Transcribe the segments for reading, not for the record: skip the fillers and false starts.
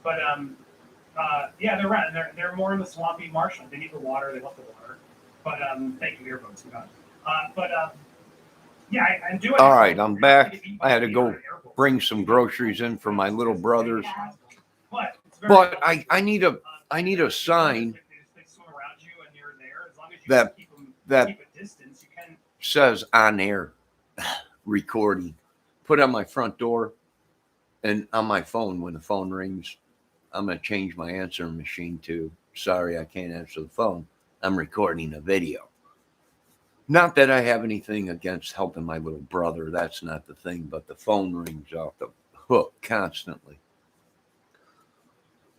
But yeah, they're right. They're more in the swampy marshland. They need the water. They love the water. But thank you, earbuds. But yeah, I do All understand. right, I'm back. I had to go bring some groceries in for my little brothers. But I need a sign that says on air recording. Put on my front door and on my phone when the phone rings. I'm gonna change my answering machine to sorry I can't answer the phone. I'm recording a video. Not that I have anything against helping my little brother. That's not the thing, but the phone rings off the hook constantly.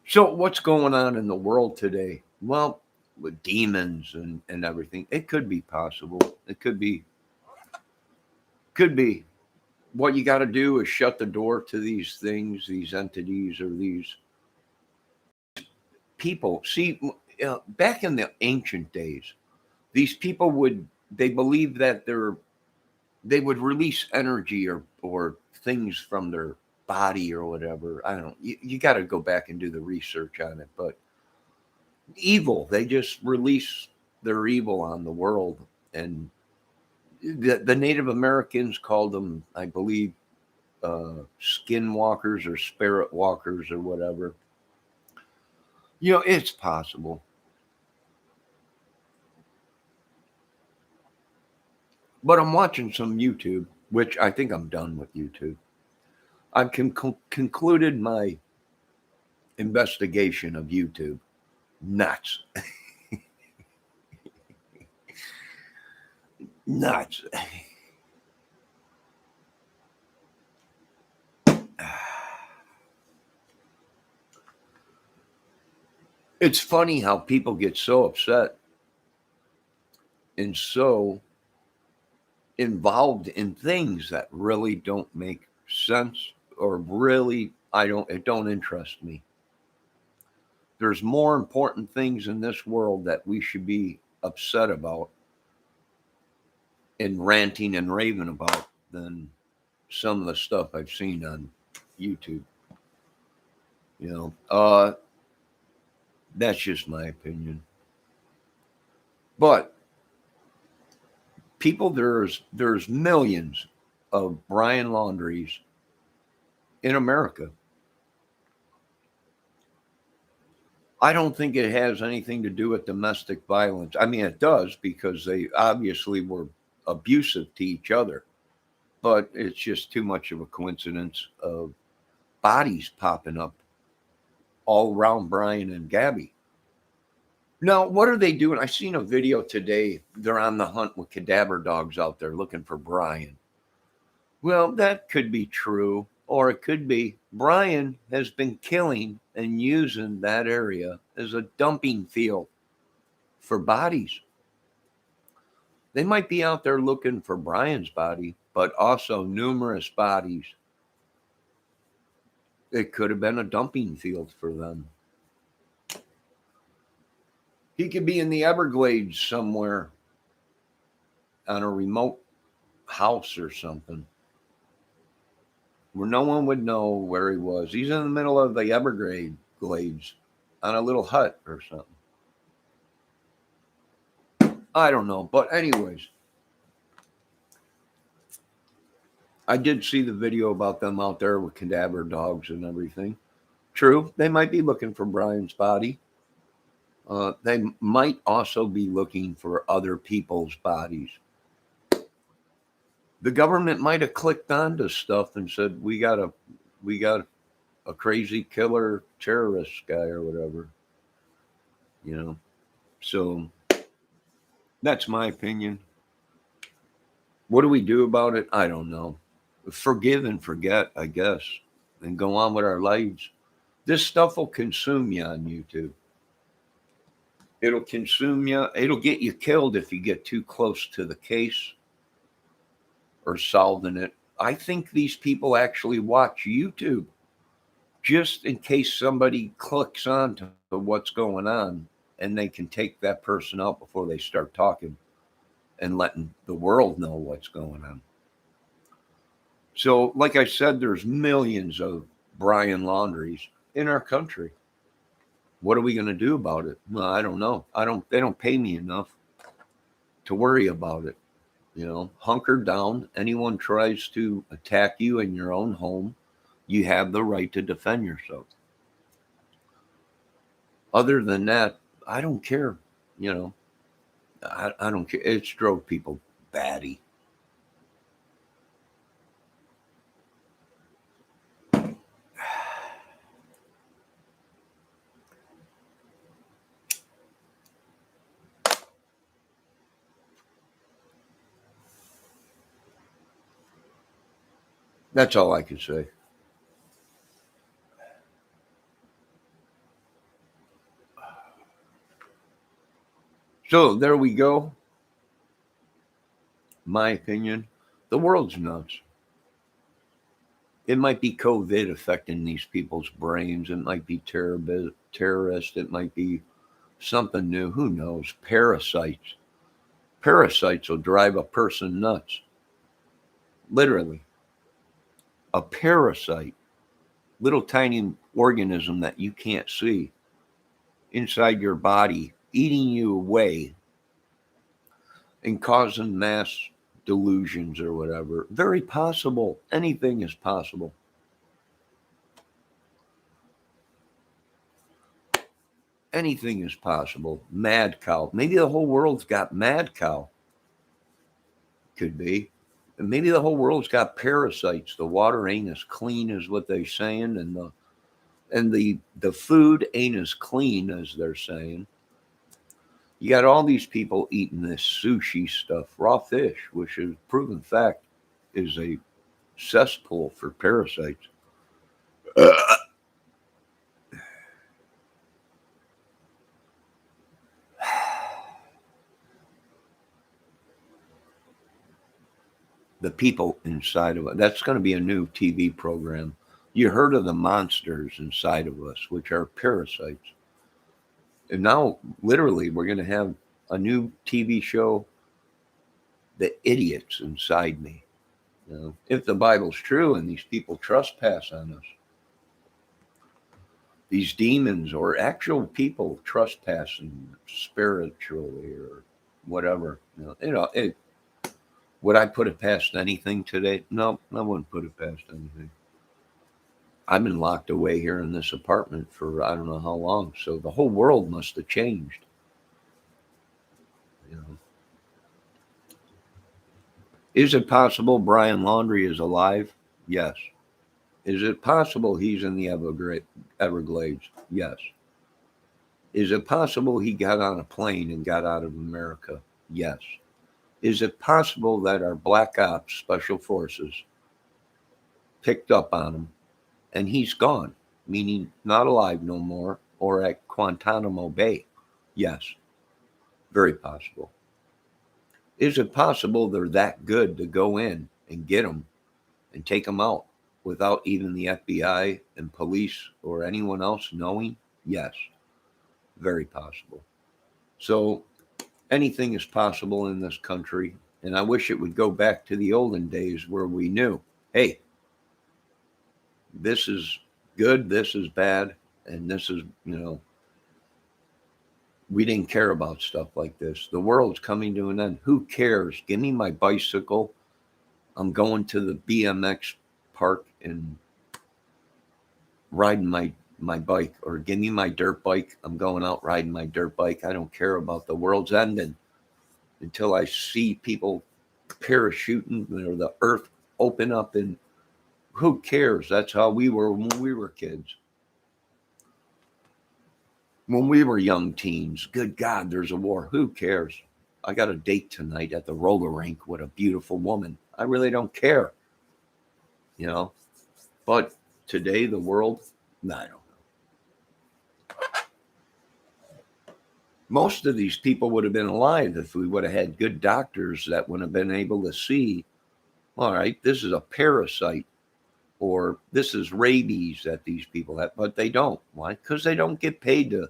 So what's going on in the world today? Well, with demons and everything, it could be possible. It could be. What you got to do is shut the door to these things, these entities, or these people. See, back in the ancient days, these people they believed that they would release energy or things from their body or whatever. I don't know. You got to go back and do the research on it. But evil, they just release their evil on the world. And the Native Americans called them, I believe, skinwalkers or spirit walkers or whatever. It's possible. But I'm watching some YouTube, which I think I'm done with YouTube. I've concluded my investigation of YouTube. Nuts. Nuts. It's funny how people get so upset and so involved in things that really don't make sense or really it don't interest me. There's more important things in this world that we should be upset about and ranting and raving about than some of the stuff I've seen on YouTube. That's just my opinion. But people, there's millions of Brian Laundries in America. I don't think it has anything to do with domestic violence. I mean, it does because they obviously were abusive to each other, but it's just too much of a coincidence of bodies popping up all around Brian and Gabby. Now, what are they doing? I seen a video today. They're on the hunt with cadaver dogs out there looking for Brian. Well, that could be true, or it could be Brian has been killing and using that area as a dumping field for bodies. They might be out there looking for Brian's body, but also numerous bodies. It could have been a dumping field for them. He could be in the Everglades somewhere on a remote house or something where no one would know where he was. He's in the middle of the Everglades on a little hut or something. I don't know. But anyways, I did see the video about them out there with cadaver dogs and everything. True, they might be looking for Brian's body. They might also be looking for other people's bodies. The government might have clicked onto stuff and said, we got a crazy killer terrorist guy or whatever. So that's my opinion. What do we do about it? I don't know. Forgive and forget, I guess, and go on with our lives. This stuff will consume you on YouTube. It'll consume you. It'll get you killed if you get too close to the case or solving it. I think these people actually watch YouTube just in case somebody clicks on to what's going on and they can take that person out before they start talking and letting the world know what's going on. So, like I said, there's millions of Brian Laundries. in our country. What are we going to do about it? Well, I don't know. They don't pay me enough to worry about it. Hunker down. Anyone tries to attack you in your own home, you have the right to defend yourself. Other than that, I don't care. I don't care. It's drove people batty. That's all I can say. So there we go. My opinion, the world's nuts. It might be COVID affecting these people's brains. It might be terrorist. It might be something new. Who knows? Parasites. Parasites will drive a person nuts. Literally. A parasite. Little tiny organism that you can't see inside your body, eating you away and causing mass delusions or whatever. Very possible. Anything is possible. Anything is possible. Mad cow. Maybe the whole world's got mad cow. Could be. And maybe the whole world's got parasites. The water ain't as clean as what they're saying, and the food ain't as clean as they're saying. You got all these people eating this sushi stuff, raw fish, which is proven fact is a cesspool for parasites. The people inside of it. That's going to be a new TV program. You heard of the monsters inside of us, which are parasites. And now, literally, we're going to have a new TV show, The Idiots Inside Me. If the Bible's true and these people trespass on us, these demons or actual people trespassing spiritually or whatever, would I put it past anything today? No, I wouldn't put it past anything. I've been locked away here in this apartment for I don't know how long, so the whole world must have changed. Is it possible Brian Laundrie is alive? Yes. Is it possible he's in the Everglades? Yes. Is it possible he got on a plane and got out of America? Yes. Is it possible that our Black Ops Special Forces picked up on him and he's gone, meaning not alive no more, or at Guantanamo Bay? Yes. Very possible. Is it possible they're that good to go in and get them and take them out without even the FBI and police or anyone else knowing? Yes. Very possible. So anything is possible in this country. And I wish it would go back to the olden days where we knew, hey, this is good, this is bad, and this is, we didn't care about stuff like this. The world's coming to an end. Who cares? Give me my bicycle. I'm going to the BMX park and riding my bike, or give me my dirt bike. I'm going out riding my dirt bike. I don't care about the world's ending until I see people parachuting or the earth open up, and who cares? That's how we were when we were kids. When we were young teens, good God, there's a war. Who cares? I got a date tonight at the roller rink with a beautiful woman. I really don't care. But today, the world, I don't know. Most of these people would have been alive if we would have had good doctors that would have been able to see, all right, this is a parasite, or this is rabies that these people have, but they don't. Why? Because they don't get paid to,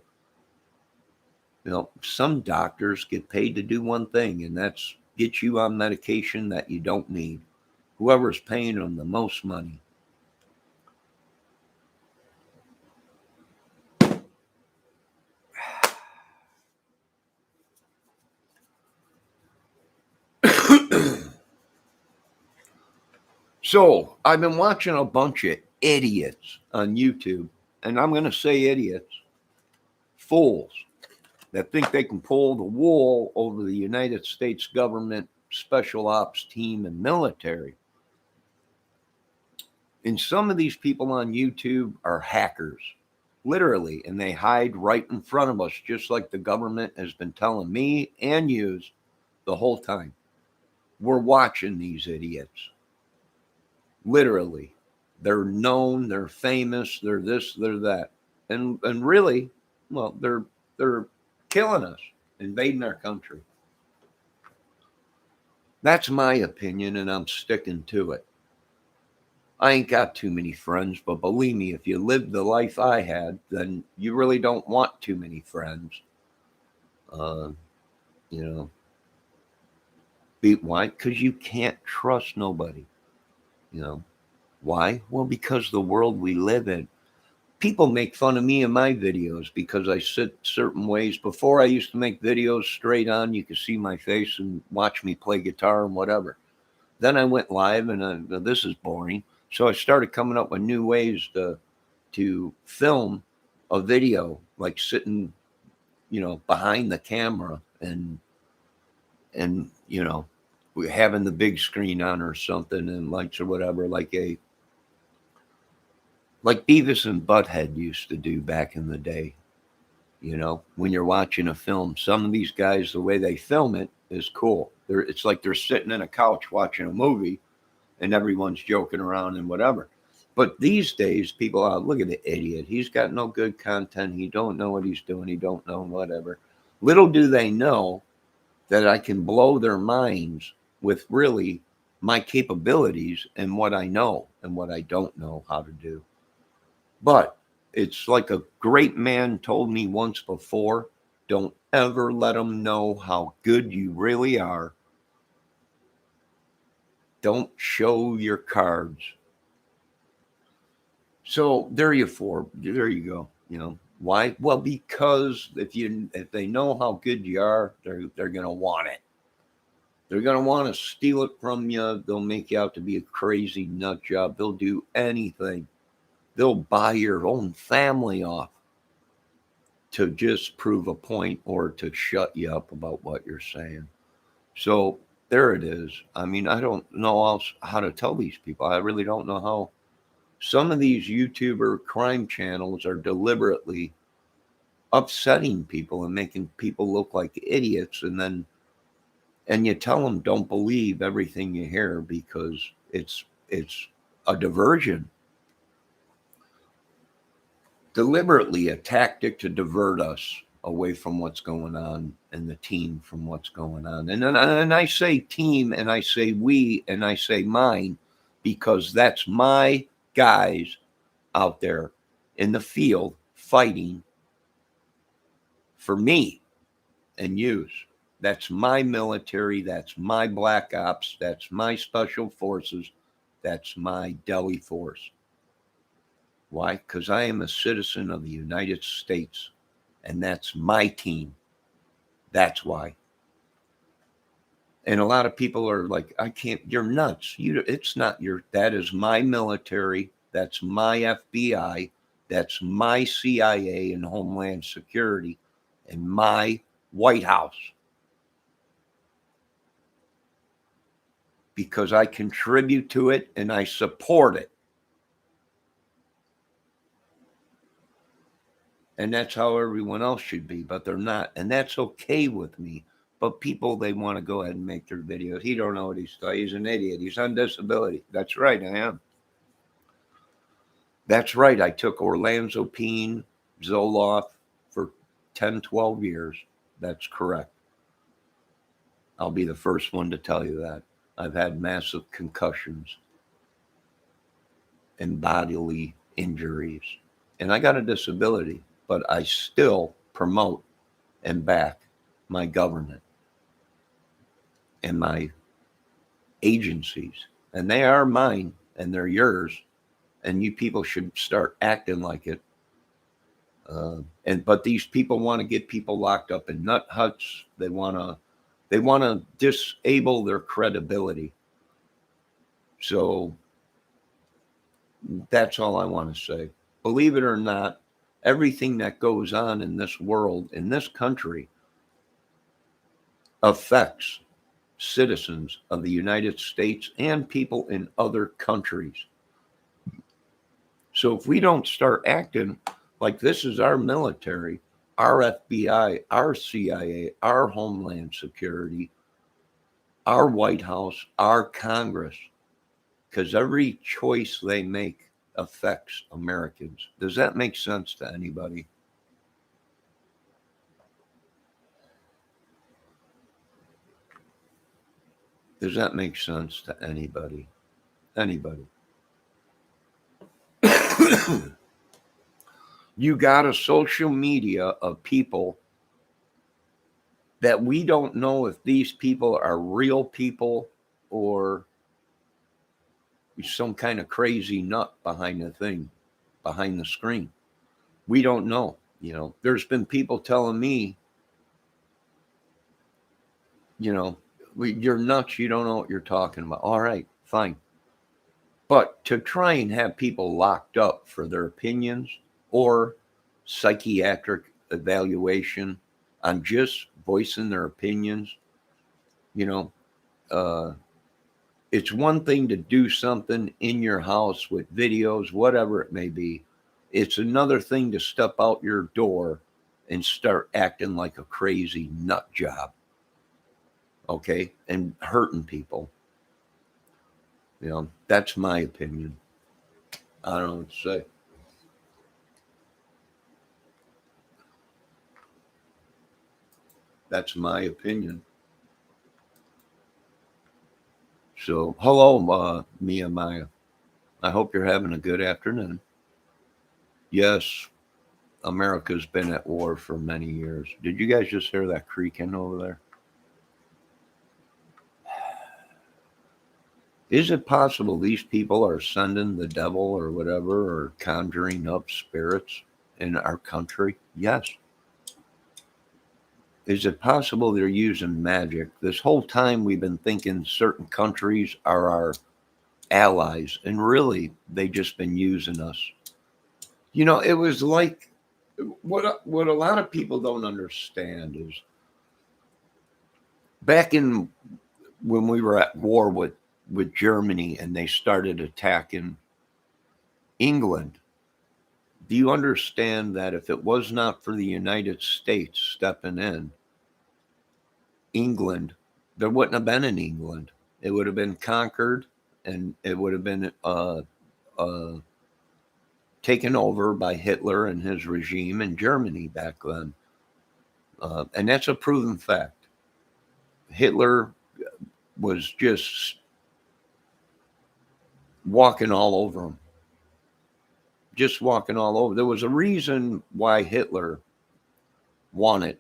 some doctors get paid to do one thing, and that's get you on medication that you don't need. Whoever's paying them the most money. So I've been watching a bunch of idiots on YouTube, and I'm going to say idiots, fools that think they can pull the wool over the United States government, special ops team, and military. And some of these people on YouTube are hackers, literally, and they hide right in front of us, just like the government has been telling me and yous the whole time. We're watching these idiots. Literally. They're known, they're famous, they're this, they're that. And really, well, they're killing us, invading our country. That's my opinion, and I'm sticking to it. I ain't got too many friends, but believe me, if you lived the life I had, then you really don't want too many friends. You know, why? Because you can't trust nobody. You know, why? Well, because the world we live in. People make fun of me in my videos because I sit certain ways. Before, I used to make videos straight on. You could see my face and watch me play guitar and whatever. Then I went live, and this is boring. So I started coming up with new ways to film a video, like sitting, behind the camera and having the big screen on or something and lights or whatever, like Beavis and Butthead used to do back in the day. When you're watching a film, some of these guys, the way they film it is cool. It's like they're sitting in a couch watching a movie and everyone's joking around and whatever. But these days, people are, look at the idiot. He's got no good content. He don't know what he's doing. He don't know whatever. Little do they know that I can blow their minds with really my capabilities and what I know and what I don't know how to do. But it's like a great man told me once before, don't ever let them know how good you really are. Don't show your cards. So there you go. Why? Well, because if they know how good you are, they're gonna want it. They're gonna want to steal it from you. They'll make you out to be a crazy nut job. They'll do anything. They'll buy your own family off to just prove a point or to shut you up about what you're saying. So there it is. I mean, I don't know how to tell these people. I really don't know how. Some of these YouTuber crime channels are deliberately upsetting people and making people look like idiots. And you tell them don't believe everything you hear because it's a diversion. Deliberately a tactic to divert us away from what's going on and the team from what's going on. And I say team and I say we and I say mine because that's my guys out there in the field fighting for me and yous. That's my military. That's my black ops. That's my special forces. That's my deli force. Why? Because I am a citizen of the United States, and that's my team. That's why. And a lot of people are like, I can't, you're nuts. It's not that is my military. That's my FBI. That's my CIA and Homeland Security and my White House. Because I contribute to it and I support it. And that's how everyone else should be, but they're not. And that's okay with me. But people, they want to go ahead and make their videos. He don't know what he's doing. He's an idiot. He's on disability. That's right, I am. That's right. I took olanzapine, Zoloft for 10, 12 years. That's correct. I'll be the first one to tell you that. I've had massive concussions and bodily injuries. And I got a disability, but I still promote and back my government and my agencies. And they are mine and they're yours. And you people should start acting like it. But these people want to get people locked up in nut huts. They want to disable their credibility. So That's all I want to say. Believe it or not, everything that goes on in this world, in this country, affects citizens of the United States and people in other countries. So if we don't start acting like this is our military, our FBI, our CIA, our Homeland Security, our White House, our Congress, because every choice they make affects Americans. Does that make sense to anybody? Does that make sense to anybody? Anybody? You got a social media of people that we don't know if these people are real people or some kind of crazy nut behind the thing, behind the screen. We don't know. There's been people telling me, you're nuts. You don't know what you're talking about. All right, fine. But to try and have people locked up for their opinions or psychiatric evaluation on just voicing their opinions, it's one thing to do something in your house with videos, whatever it may be. It's another thing to step out your door and start acting like a crazy nut job. Okay. And hurting people. That's my opinion. I don't know what to say. That's my opinion. So, hello, Mia Maya. I hope you're having a good afternoon. Yes, America's been at war for many years. Did you guys just hear that creaking over there? Is it possible these people are sending the devil or whatever, or conjuring up spirits in our country? Yes. Is it possible they're using magic? This whole time we've been thinking certain countries are our allies, and really they just been using us. It was like what a lot of people don't understand is back in when we were at war with Germany and they started attacking England. Do you understand that if it was not for the United States stepping in, England, there wouldn't have been an England. It would have been conquered and it would have been taken over by Hitler and his regime in Germany back then. And that's a proven fact. Hitler was just walking all over them. Just walking all over. There was a reason why Hitler wanted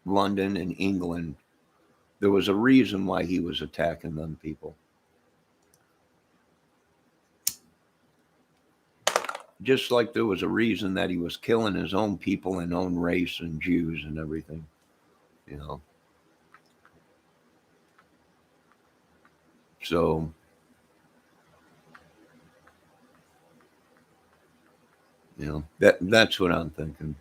London and England. There was a reason why he was attacking them people. Just like there was a reason that he was killing his own people and own race and Jews and everything, So, that's what I'm thinking.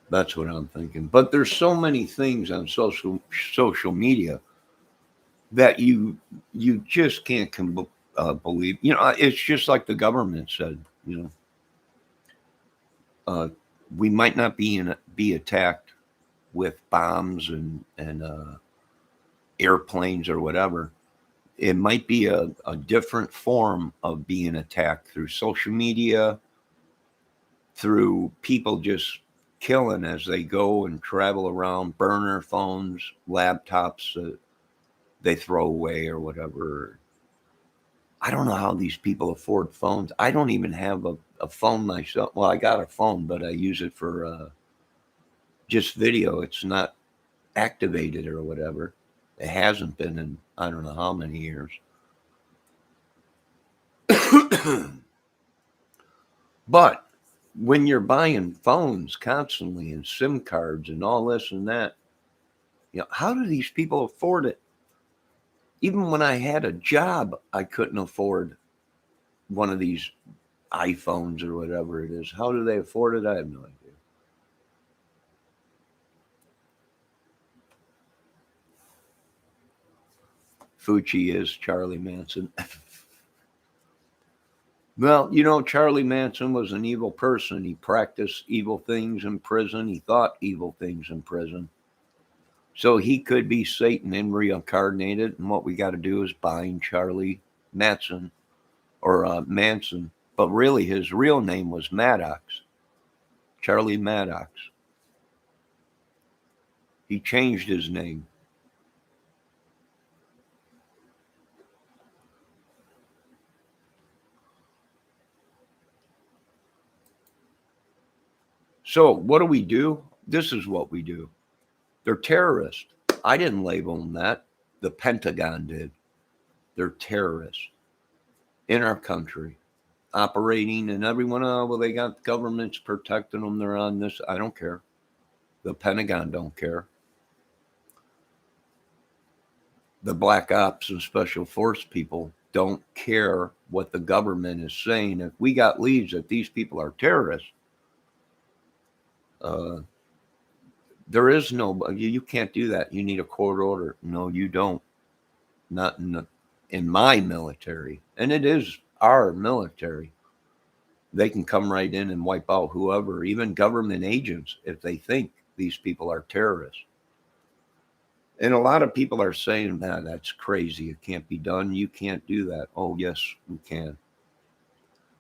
That's what I'm thinking. But there's so many things on social media that you just can't believe. It's just like the government said. We might not be attacked with bombs and airplanes or whatever. It might be a different form of being attacked through social media, through people just killing as they go and travel around, burner phones, laptops that they throw away or whatever. I don't know how these people afford phones. I don't even have a phone myself. Well, I got a phone, but I use it for just video. It's not activated or whatever. It hasn't been in I don't know how many years. But when you're buying phones constantly and SIM cards and all this and that, how do these people afford it? Even when I had a job, I couldn't afford one of these iPhones or whatever it is. How do they afford it? I have no idea. Fucci is Charlie Manson. Well, Charlie Manson was an evil person. He practiced evil things in prison. He thought evil things in prison. So he could be Satan and reincarnated. And what we got to do is bind Charlie Manson or Manson. But really, his real name was Maddox. Charlie Maddox. He changed his name. So what do? This is what we do. They're terrorists. I didn't label them that. The Pentagon did. They're terrorists in our country, operating, and everyone, well, they got governments protecting them. They're on this. I don't care. The Pentagon don't care. The black ops and special force people don't care what the government is saying. If we got leads that these people are terrorists, there is no, you can't do that. You need a court order. No, you don't. Not in my military. And it is our military. They can come right in and wipe out whoever, even government agents, if they think these people are terrorists. And a lot of people are saying, man, that's crazy. It can't be done. You can't do that. Oh, yes, we can.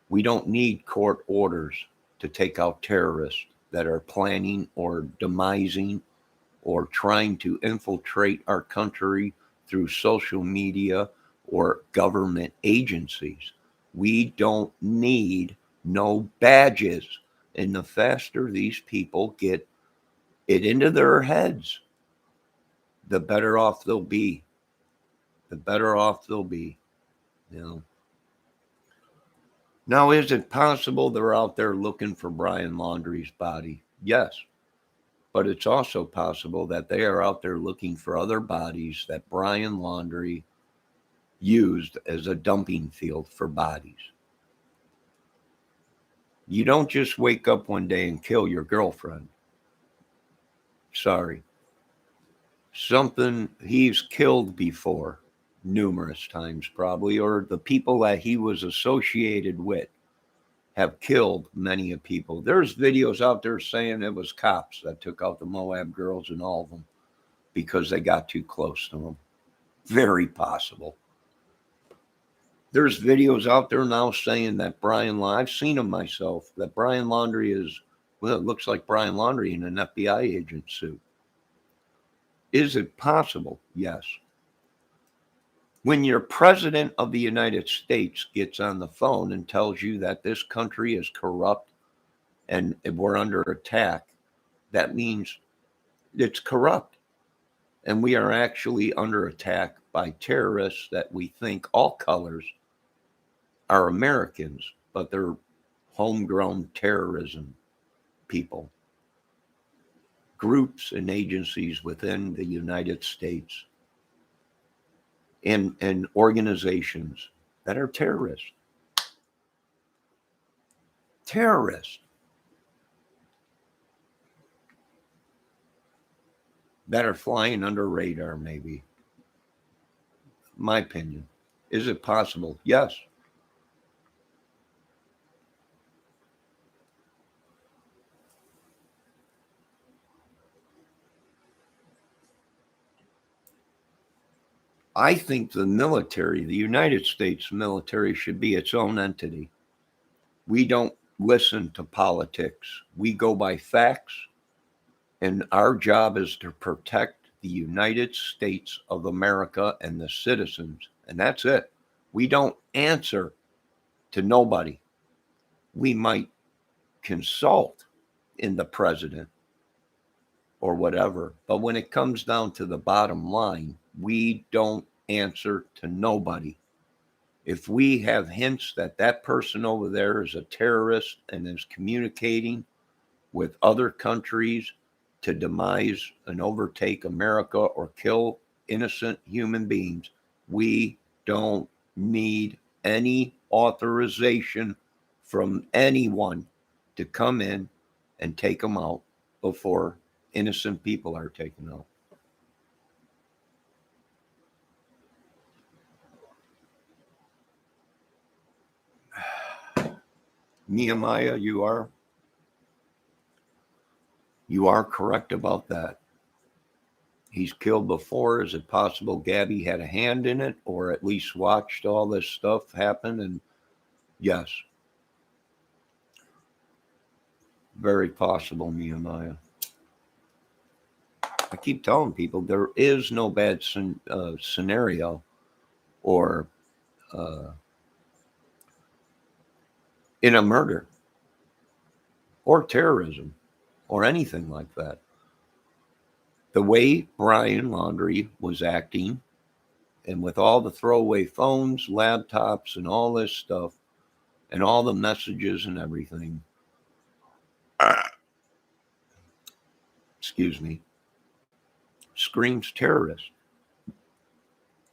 We don't need court orders to take out terrorists that are planning or demising or trying to infiltrate our country through social media or government agencies. We don't need no badges. And the faster these people get it into their heads, the better off they'll be. The better off they'll be. Now, is it possible they're out there looking for Brian Laundrie's body? Yes. But it's also possible that they are out there looking for other bodies that Brian Laundrie used as a dumping field for bodies. You don't just wake up one day and kill your girlfriend. Sorry. Something he's killed before, numerous times probably, or the people that he was associated with have killed many of people. There's videos out there saying it was cops that took out the Moab girls and all of them because they got too close to them. Very possible. There's videos out there now saying that I've seen them myself, that Brian Laundrie is, well, it looks like Brian Laundrie in an FBI agent suit. Is it possible? Yes. When your president of the United States gets on the phone and tells you that this country is corrupt and we're under attack, that means it's corrupt. And we are actually under attack by terrorists that we think all colors are Americans, but they're homegrown terrorism people, groups and agencies within the United States and organizations that are terrorists. Terrorists that are flying under radar, maybe. My opinion. Is it possible? Yes. I think the military, the United States military, should be its own entity. We don't listen to politics. We go by facts, and our job is to protect the United States of America and the citizens, and that's it. We don't answer to nobody. We might consult in the president or whatever, but when it comes down to the bottom line, we don't answer to nobody. If we have hints that that person over there is a terrorist and is communicating with other countries to demise and overtake America or kill innocent human beings, We don't need any authorization from anyone to come in and take them out before innocent people are taken out. Nehemiah, you are correct about that. He's killed before. Is it possible Gabby had a hand in it, or at least watched all this stuff happen? And yes, very possible, Nehemiah. I keep telling people there is no bad scenario or in a murder or terrorism or anything like that. The way Brian Laundrie was acting, and with all the throwaway phones, laptops, and all this stuff, and all the messages and everything, excuse me, screams terrorist.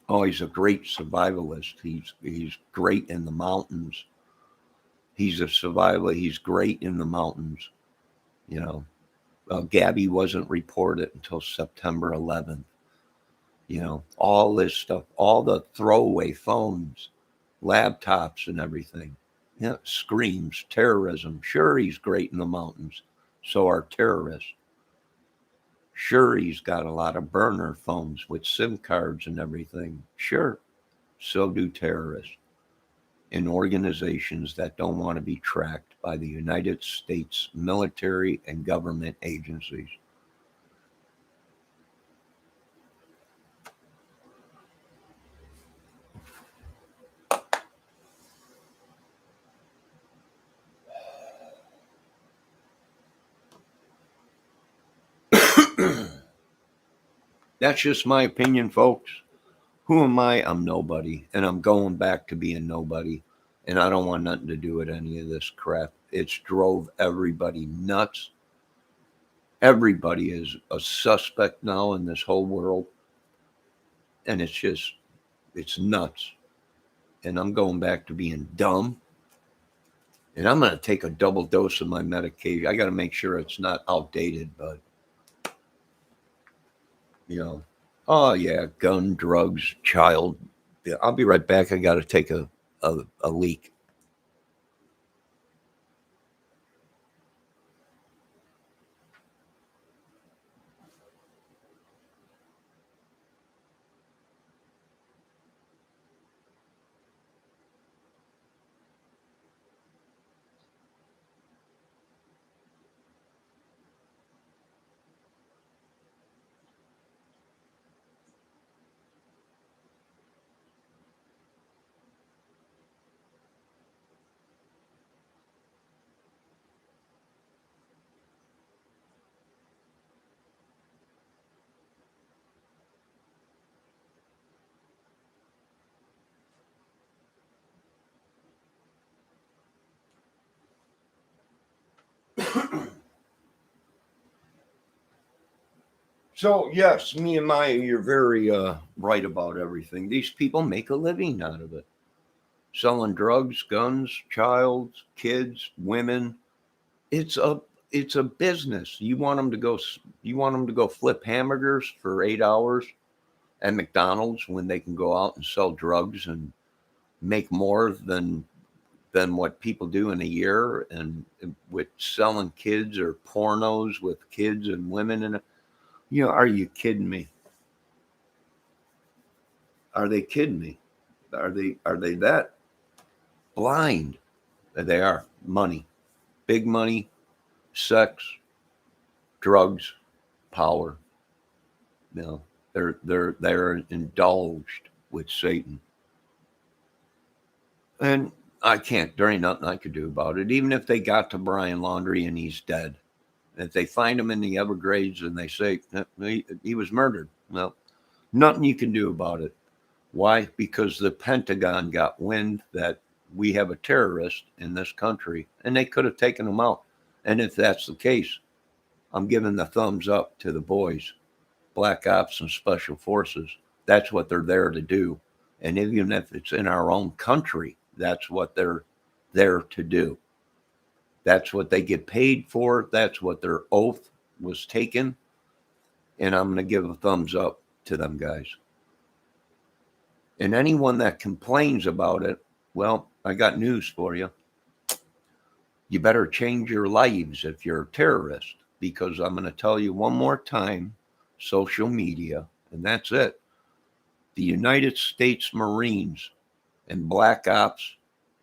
Oh, he's a great survivalist. He's great in the mountains. He's a survivor. He's great in the mountains. You know, Gabby wasn't reported until September 11th. You know, all this stuff, all the throwaway phones, laptops, and everything. Yeah, screams terrorism. Sure, he's great in the mountains. So are terrorists. Sure, he's got a lot of burner phones with SIM cards and everything. Sure, so do terrorists in organizations that don't want to be tracked by the United States military and government agencies. That's just my opinion, folks. Who am I? I'm nobody, and I'm going back to being nobody, and I don't want nothing to do with any of this crap. It's drove everybody nuts. Everybody is a suspect now in this whole world, and it's nuts. And I'm going back to being dumb, and I'm going to take a double dose of my medication. I got to make sure it's not outdated, but oh yeah, gun, drugs, child. Yeah, I'll be right back. I got to take a leak. So yes, me and Maya, you're very right about everything. These people make a living out of it, selling drugs, guns, childs, kids, women. It's a business. You want them to go flip hamburgers for 8 hours at McDonald's when they can go out and sell drugs and make more than what people do in a year, and with selling kids or pornos with kids and women in it. Are you kidding me? Are they kidding me? Are they that blind? They are. Money, big money, sex, drugs, power. They're indulged with Satan, and there ain't nothing I could do about it. Even if they got to Brian Laundrie and he's dead, if they find him in the Everglades and they say he was murdered, well, nothing you can do about it. Why? Because the Pentagon got wind that we have a terrorist in this country, and they could have taken him out. And if that's the case, I'm giving the thumbs up to the boys, Black Ops and Special Forces. That's what they're there to do. And even if it's in our own country, that's what they're there to do. That's what they get paid for. That's what their oath was taken. And I'm going to give a thumbs up to them guys. And anyone that complains about it, well, I got news for you. You better change your lives if you're a terrorist, because I'm going to tell you one more time, social media, and that's it. The United States Marines and Black Ops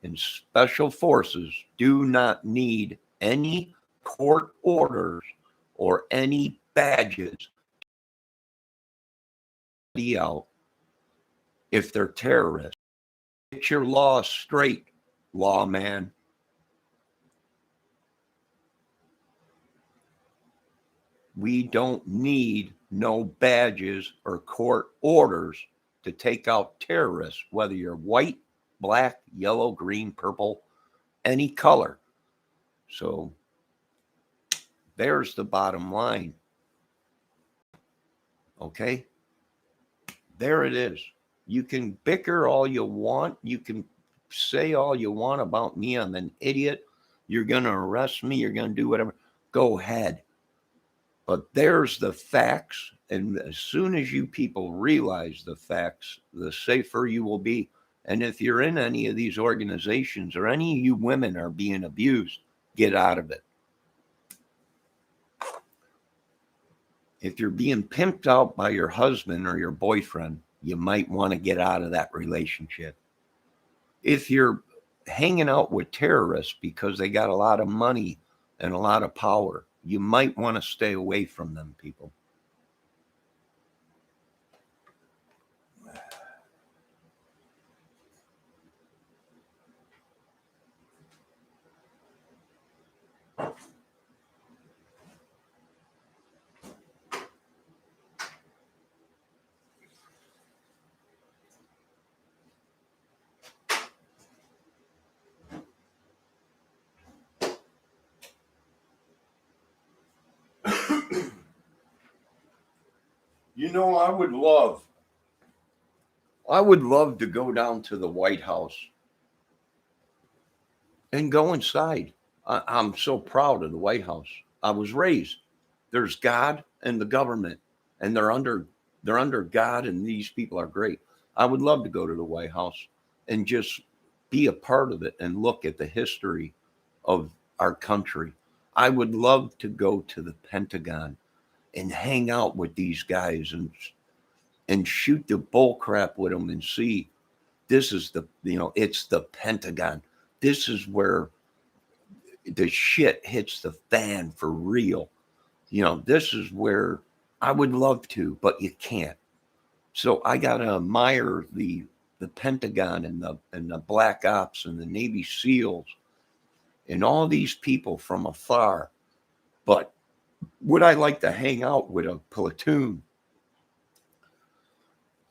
and Special Forces do not need any court orders or any badges out if they're terrorists. Get your laws straight, lawman. We don't need no badges or court orders to take out terrorists, whether you're white, black, yellow, green, purple, any color. So there's the bottom line. Okay? There it is. You can bicker all you want. You can say all you want about me. I'm an idiot. You're going to arrest me. You're going to do whatever. Go ahead. But there's the facts. And as soon as you people realize the facts, the safer you will be. And if you're in any of these organizations or any of you women are being abused, get out of it. If you're being pimped out by your husband or your boyfriend, you might want to get out of that relationship. If you're hanging out with terrorists because they got a lot of money and a lot of power, you might want to stay away from them, people. You know, I would love to go down to the White House and go inside. I'm so proud of the White House. I was raised. There's God and the government, and they're under God, and these people are great. I would love to go to the White House and just be a part of it and look at the history of our country. I would love to go to the Pentagon and hang out with these guys and shoot the bull crap with them and see this is it's the Pentagon. This is where the shit hits the fan for real. This is where I would love to, but you can't. So I gotta admire the Pentagon and the Black Ops and the Navy SEALs and all these people from afar. But would I like to hang out with a platoon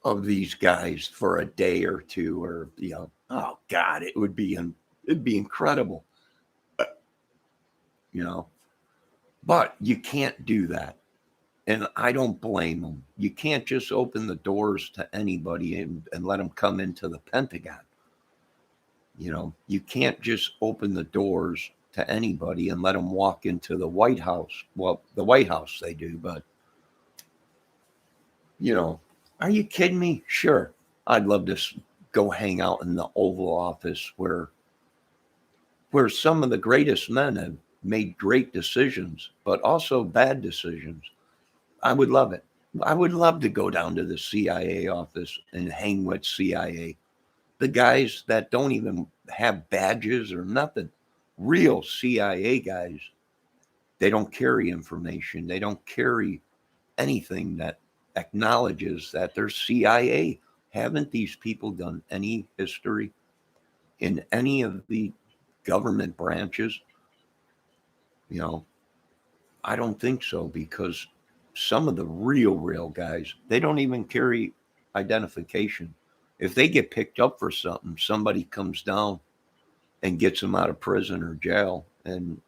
of these guys for a day or two, or oh God, it'd be incredible. But you can't do that. And I don't blame them. You can't just open the doors to anybody and let them come into the Pentagon. You can't just open the doors to anybody and let them walk into the White House. Well, the White House they do, but are you kidding me? Sure. I'd love to go hang out in the Oval Office where some of the greatest men have made great decisions, but also bad decisions. I would love it. I would love to go down to the CIA office and hang with CIA. The guys that don't even have badges or nothing. Real CIA guys. They don't carry information. They don't carry anything that acknowledges that they're CIA. Haven't these people done any history in any of the government branches? I don't think so, because some of the real guys, they don't even carry identification. If they get picked up for something, somebody comes down and gets them out of prison or jail. And,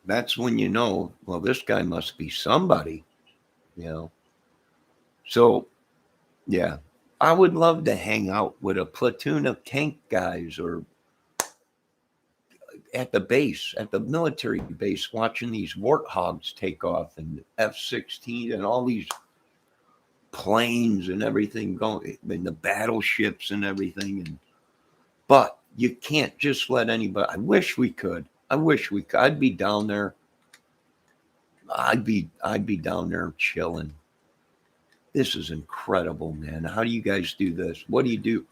that's when well, this guy must be somebody, So, yeah, I would love to hang out with a platoon of tank guys or at the base, at the military base, watching these warthogs take off and F-16 and all these planes and everything going, and the battleships and everything. But you can't just let anybody. I wish we could. I wish we could. I'd be down there. I'd be down there chilling. This is incredible, man. How do you guys do this? What do you do?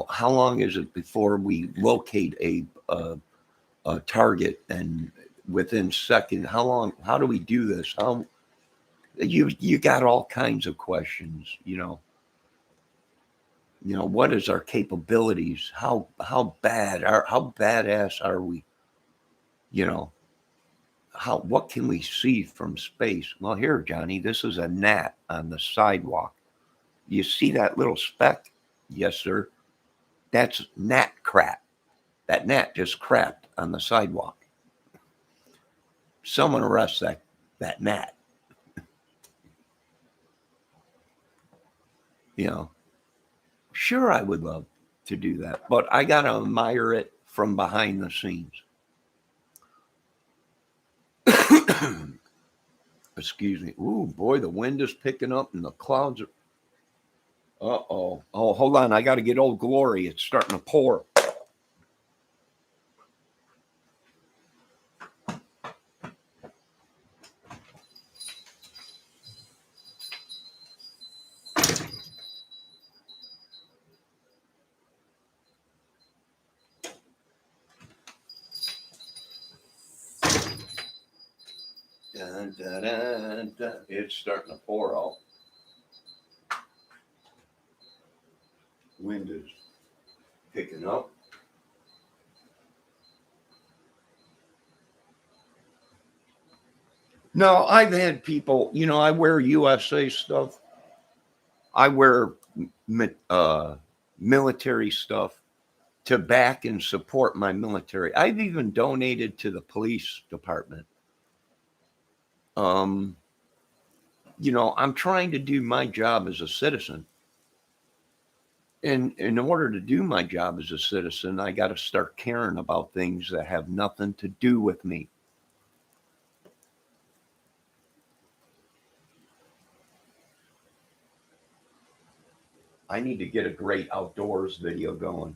How long is it before we locate a target, and within second, how do we do this? How you got all kinds of questions, what is our capabilities? How badass are we? You know, what can we see from space? Well, here, Johnny, this is a gnat on the sidewalk. You see that little speck? Yes, sir. That's gnat crap. That gnat just crapped on the sidewalk. Someone arrest that gnat. Sure, I would love to do that, but I gotta admire it from behind the scenes. Excuse me. Ooh, boy, the wind is picking up and the clouds are. Uh-oh. Oh, hold on. I got to get Old Glory. It's starting to pour. Dun, dun, dun, dun. It's starting to pour out. Wind is picking up. No, I've had people, I wear USA stuff. I wear military stuff to back and support my military. I've even donated to the police department. I'm trying to do my job as a citizen. And in order to do my job as a citizen, I got to start caring about things that have nothing to do with me. I need to get a great outdoors video going.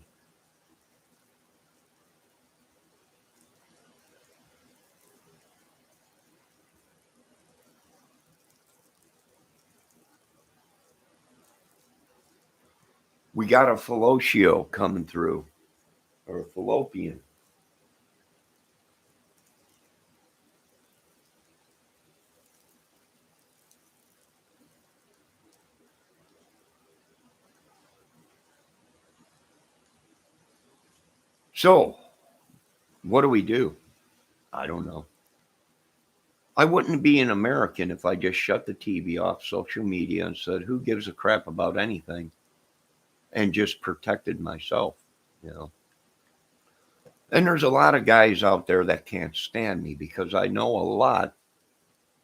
We got a Fallotio coming through, or a fallopian. So, what do we do? I don't know. I wouldn't be an American if I just shut the TV off, social media, and said, who gives a crap about anything? And just protected myself, And there's a lot of guys out there that can't stand me because I know a lot,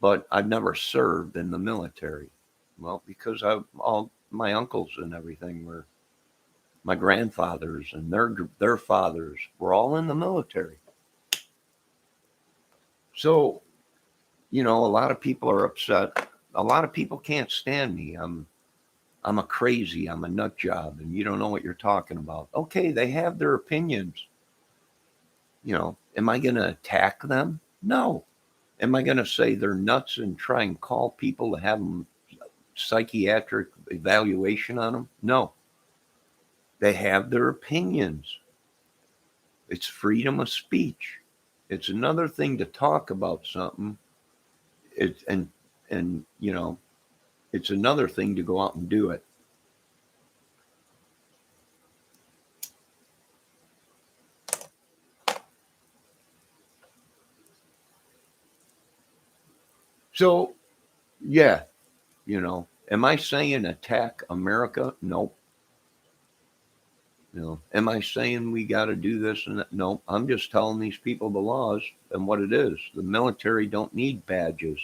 but I've never served in the military. Well, because all my uncles and everything were, my grandfathers and their fathers were all in the military. So, a lot of people are upset. A lot of people can't stand me. I'm a crazy, I'm a nut job, and you don't know what you're talking about. Okay, they have their opinions. Am I going to attack them? No. Am I going to say they're nuts and try and call people to have them psychiatric evaluation on them? No. They have their opinions. It's freedom of speech. It's another thing to talk about something. It's it's another thing to go out and do it. So, yeah, am I saying attack America? Nope. Am I saying we got to do this and that? No, I'm just telling these people the laws and what it is. The military don't need badges.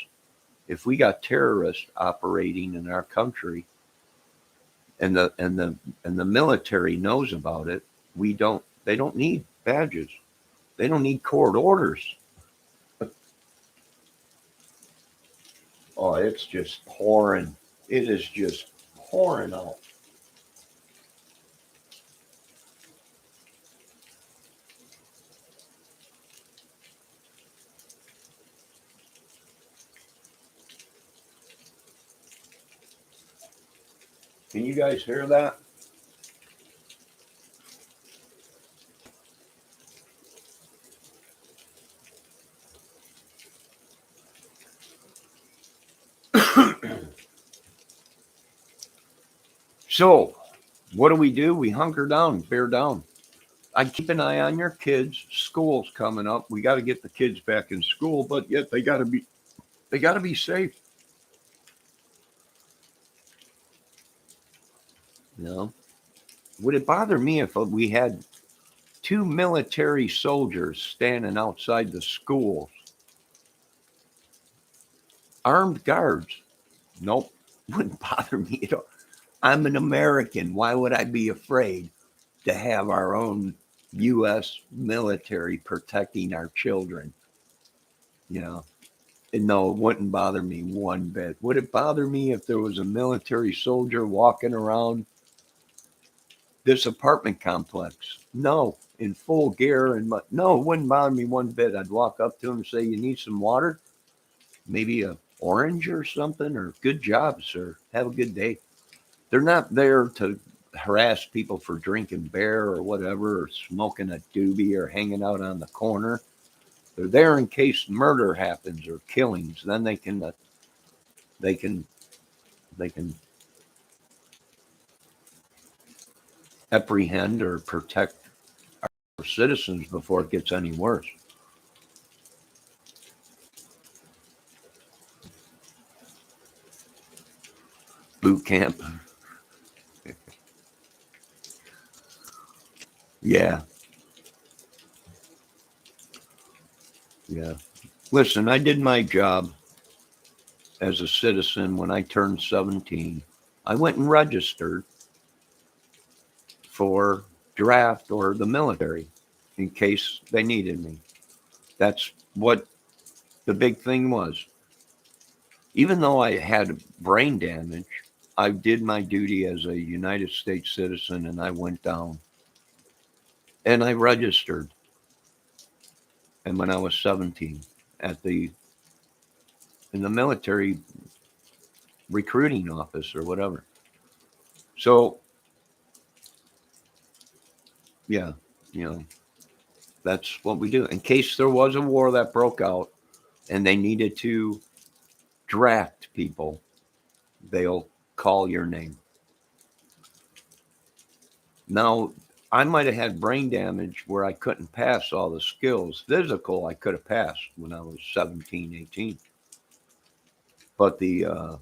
If we got terrorists operating in our country and the military knows about it, they don't need badges. They don't need court orders. Oh, it's just pouring. It is just pouring out. Can you guys hear that? So, what do? We hunker down, bear down. I keep an eye on your kids. School's coming up. We got to get the kids back in school, but yet they got to be safe. You know, would it bother me if we had two military soldiers standing outside the schools, armed guards? Nope, wouldn't bother me at all. I'm an American. Why would I be afraid to have our own U.S. military protecting our children? You know, and no, it wouldn't bother me one bit. Would it bother me if there was a military soldier walking around this apartment complex? No, in full gear and no, it wouldn't bother me one bit. I'd walk up to him and say, "You need some water? Maybe a orange or something, or good job, sir. Have a good day." They're not there to harass people for drinking beer or whatever, or smoking a doobie or hanging out on the corner. They're there in case murder happens or killings. Then they can apprehend or protect our citizens before it gets any worse. Boot camp. Yeah. Yeah. Listen, I did my job as a citizen when I turned 17. I went and registered for draft or the military in case they needed me. That's what the big thing was. Even though I had brain damage, I did my duty as a United States citizen and I went down and I registered. And when I was 17 in the military recruiting office or whatever. So yeah, that's what we do. In case there was a war that broke out and they needed to draft people, they'll call your name. Now, I might have had brain damage where I couldn't pass all the skills. Physical, I could have passed when I was 17, 18. But the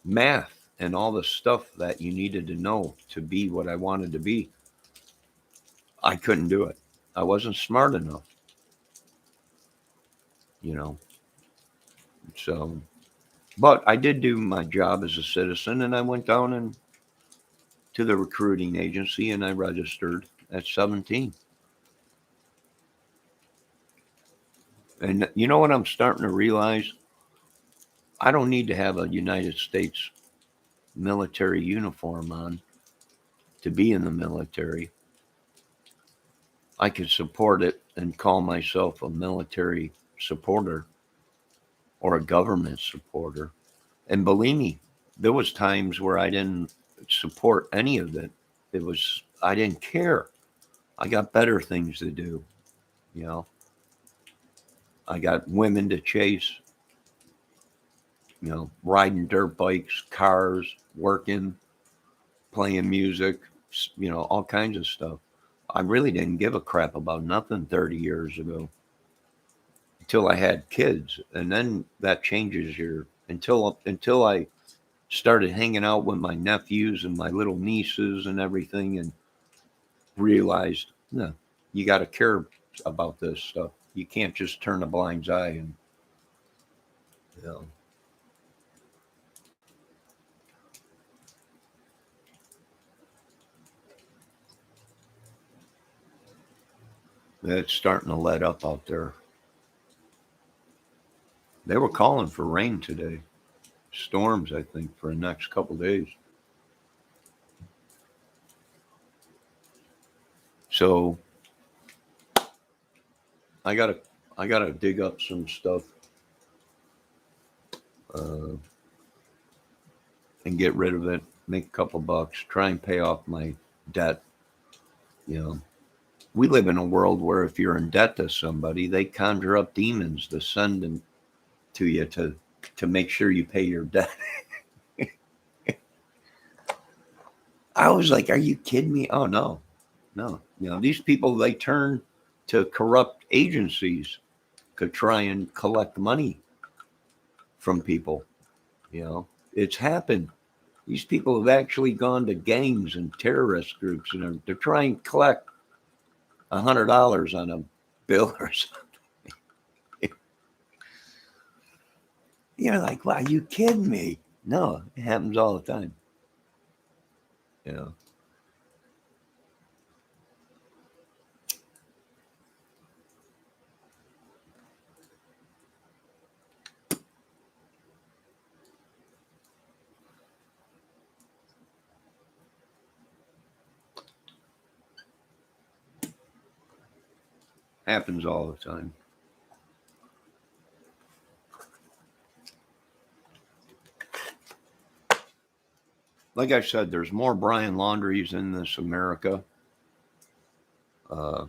math and all the stuff that you needed to know to be what I wanted to be, I couldn't do it. I wasn't smart enough. So, but I did do my job as a citizen, and I went down and to the recruiting agency and I registered at 17. And you know what I'm starting to realize? I don't need to have a United States military uniform on to be in the military. I could support it and call myself a military supporter or a government supporter. And believe me, there was times where I didn't support any of it. I didn't care. I got better things to do. I got women to chase, riding dirt bikes, cars, working, playing music, all kinds of stuff. I really didn't give a crap about nothing 30 years ago until I had kids. And then that changes until I started hanging out with my nephews and my little nieces and everything and realized, you got to care about this stuff. You can't just turn a blind eye and You know. It's starting to let up out there. They were calling for rain today. Storms, I think, for the next couple days. So I gotta dig up some stuff uh, and get rid of it. Make a couple bucks. Try and pay off my debt. You know, we live in a world where if you're in debt to somebody, they conjure up demons to send them to you to make sure you pay your debt. I was like, "Are you kidding me?" Oh no, no. You know, these people, they turn to corrupt agencies to try and collect money from people. You know, it's happened. These people have actually gone to gangs and terrorist groups, and they're trying to collect $100 on a bill or something. You're like, wow, are you kidding me? No, it happens all the time. You know. Happens all the time. Like I said, there's more Brian Laundries in this America. Uh,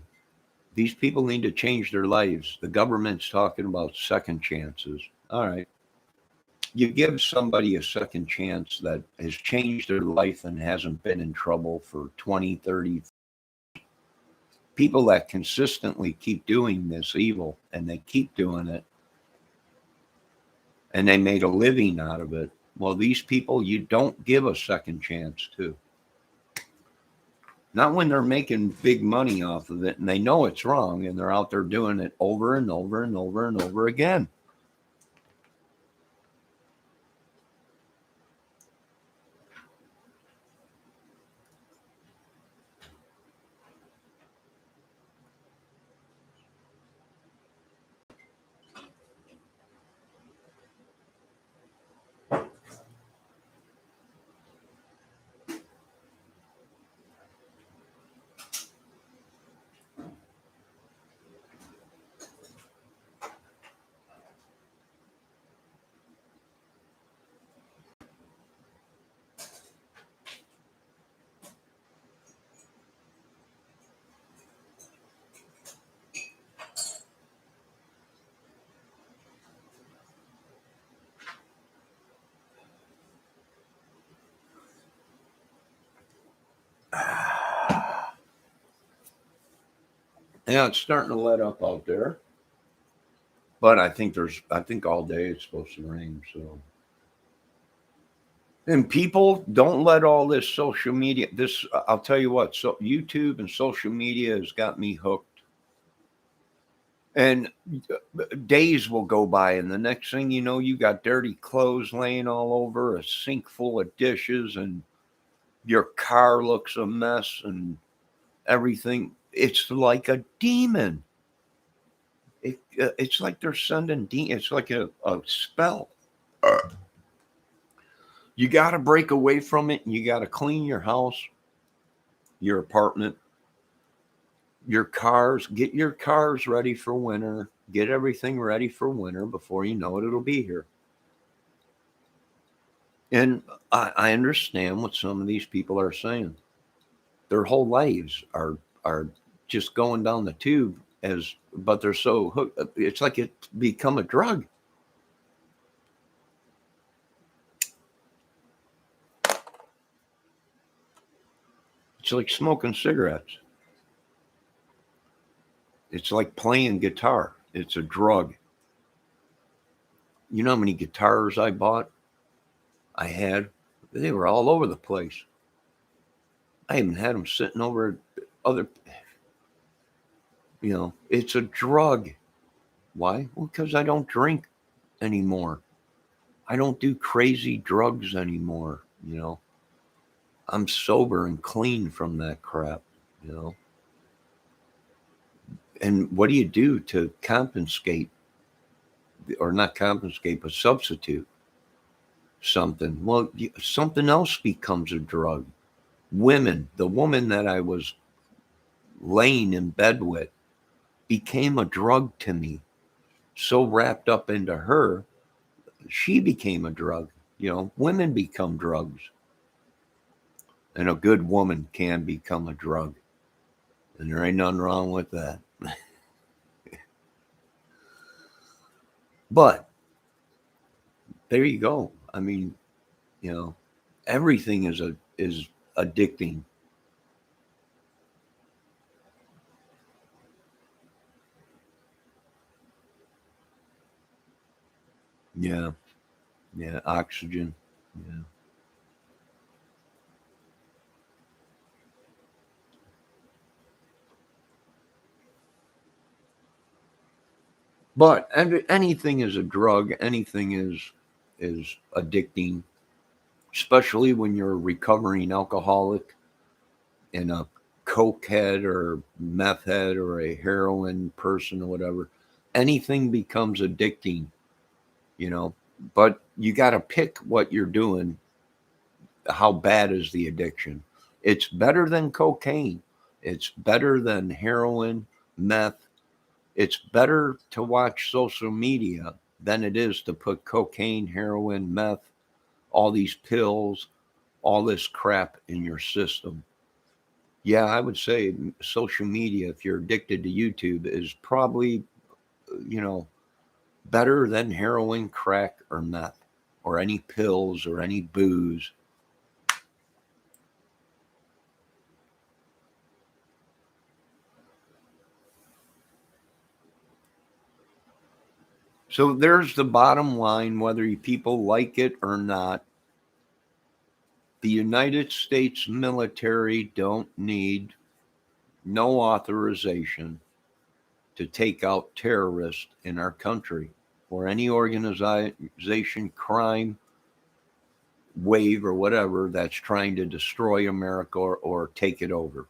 these people need to change their lives. The government's talking about second chances. All right. You give somebody a second chance that has changed their life and hasn't been in trouble for 20, 30 people that consistently keep doing this evil and they keep doing it and they made a living out of it. Well, these people you don't give a second chance to. Not when they're making big money off of it and they know it's wrong and they're out there doing it over and over and over and over again. Yeah, it's starting to let up out there. But I think all day it's supposed to rain. So, and people don't let all this social media, I'll tell you what, so YouTube and social media has got me hooked. And days will go by, and the next thing you know, you got dirty clothes laying all over, a sink full of dishes, and your car looks a mess and everything. It's like a demon. It's like they're sending it's like a spell. You got to break away from it, and you got to clean your house, your apartment, your cars. Get your cars ready for winter. Get everything ready for winter before you know it, it'll be here. And I understand what some of these people are saying. Their whole lives are just going down the tube but they're so hooked. It's like it's become a drug. It's like smoking cigarettes. It's like playing guitar. It's a drug. You know how many guitars I bought? I had. They were all over the place. I even had them sitting over other. It's a drug. Why? Well, because I don't drink anymore. I don't do crazy drugs anymore. I'm sober and clean from that crap. You know, and what do you do to compensate, or not compensate, but substitute something? Well, something else becomes a drug. The woman that I was laying in bed with became a drug to me. So wrapped up into her, she became a drug. Women become drugs, and a good woman can become a drug, and there ain't nothing wrong with that. But there you go. I mean, everything is addicting. Yeah, yeah, oxygen. Yeah. But anything is a drug. Anything is addicting, especially when you're a recovering alcoholic and a coke head or meth head or a heroin person or whatever. Anything becomes addicting, you know. But you got to pick what you're doing. How bad is the addiction? It's better than cocaine. It's better than heroin, meth. It's better to watch social media than it is to put cocaine, heroin, meth, all these pills, all this crap in your system. Yeah, I would say social media, if you're addicted to YouTube, is probably, you know, better than heroin, crack, or meth, or any pills or any booze. So there's the bottom line, whether people like it or not. The United States military don't need no authorization to take out terrorists in our country or any organization, crime wave or whatever that's trying to destroy America or take it over.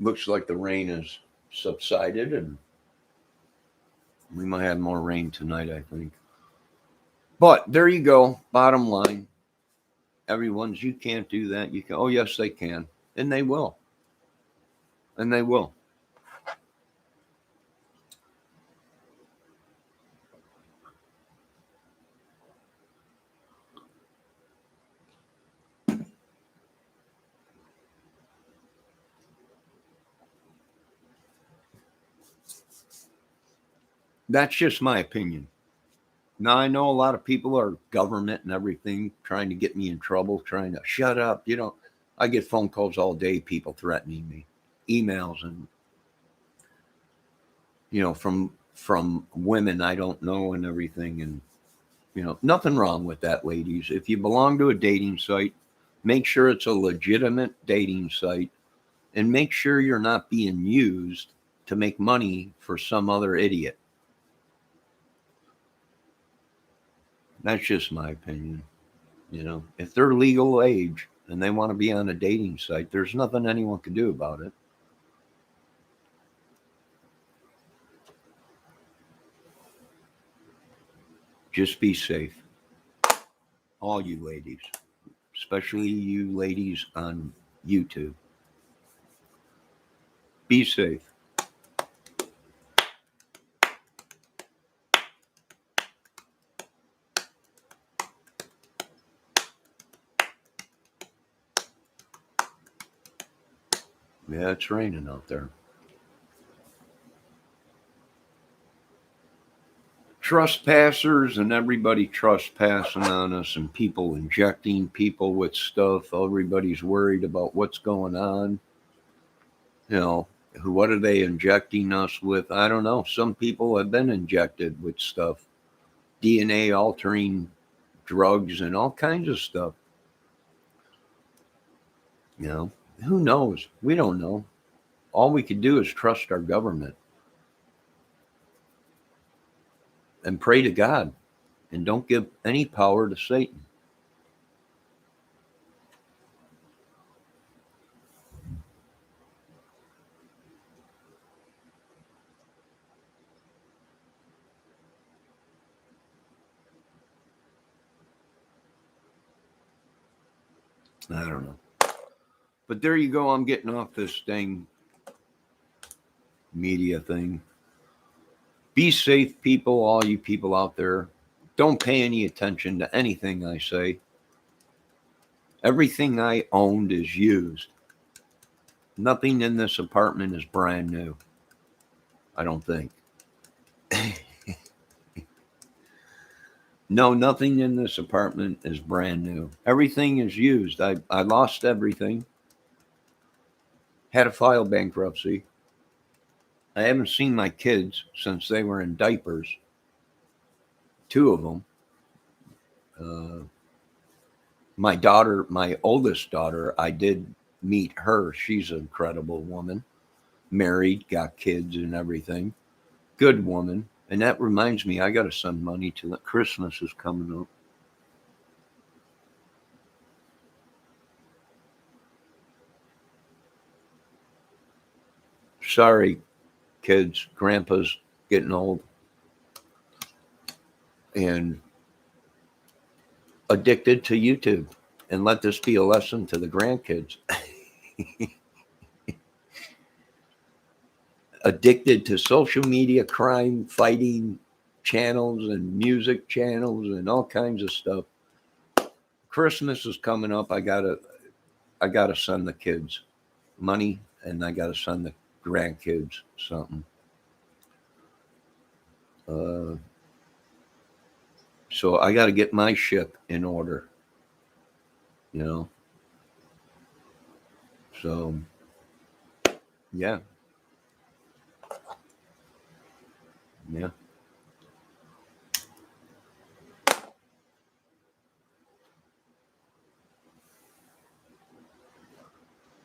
Looks like the rain has subsided and we might have more rain tonight, I think. But there you go. Bottom line, everyone's, you can't do that. You can, oh, yes, they can. And they will. And they will. That's just my opinion. Now, I know a lot of people are government and everything trying to get me in trouble, trying to shut up. I get phone calls all day, people threatening me, emails, and from women I don't know and everything. And nothing wrong with that, ladies. If you belong to a dating site, make sure it's a legitimate dating site, and make sure you're not being used to make money for some other idiot. That's just my opinion. If they're legal age and they want to be on a dating site, there's nothing anyone can do about it. Just be safe. All you ladies, especially you ladies on YouTube. Be safe. Yeah, it's raining out there. Trespassers and everybody trespassing on us, and people injecting people with stuff. Everybody's worried about what's going on. What are they injecting us with? I don't know. Some people have been injected with stuff, DNA altering drugs and all kinds of stuff. Who knows? We don't know. all we could do is trust our government and pray to God and don't give any power to Satan. I don't know. But there you go. I'm getting off this dang media thing. Be safe, people, all you people out there. Don't pay any attention to anything I say. Everything I owned is used. Nothing in this apartment is brand new. I don't think. No, nothing in this apartment is brand new. Everything is used. I lost everything. Had to file bankruptcy. I haven't seen my kids since they were in diapers. 2 of them. My daughter, my oldest daughter, I did meet her. She's an incredible woman. Married, got kids and everything. Good woman. And that reminds me, I got to send money to that. Christmas is coming up. Sorry, kids. Grandpa's getting old and addicted to YouTube. And let this be a lesson to the grandkids. Addicted to social media, crime fighting channels and music channels and all kinds of stuff. Christmas is coming up. I gotta send the kids money, and I gotta send the grandkids something. So I gotta get my ship in order, you know. So yeah.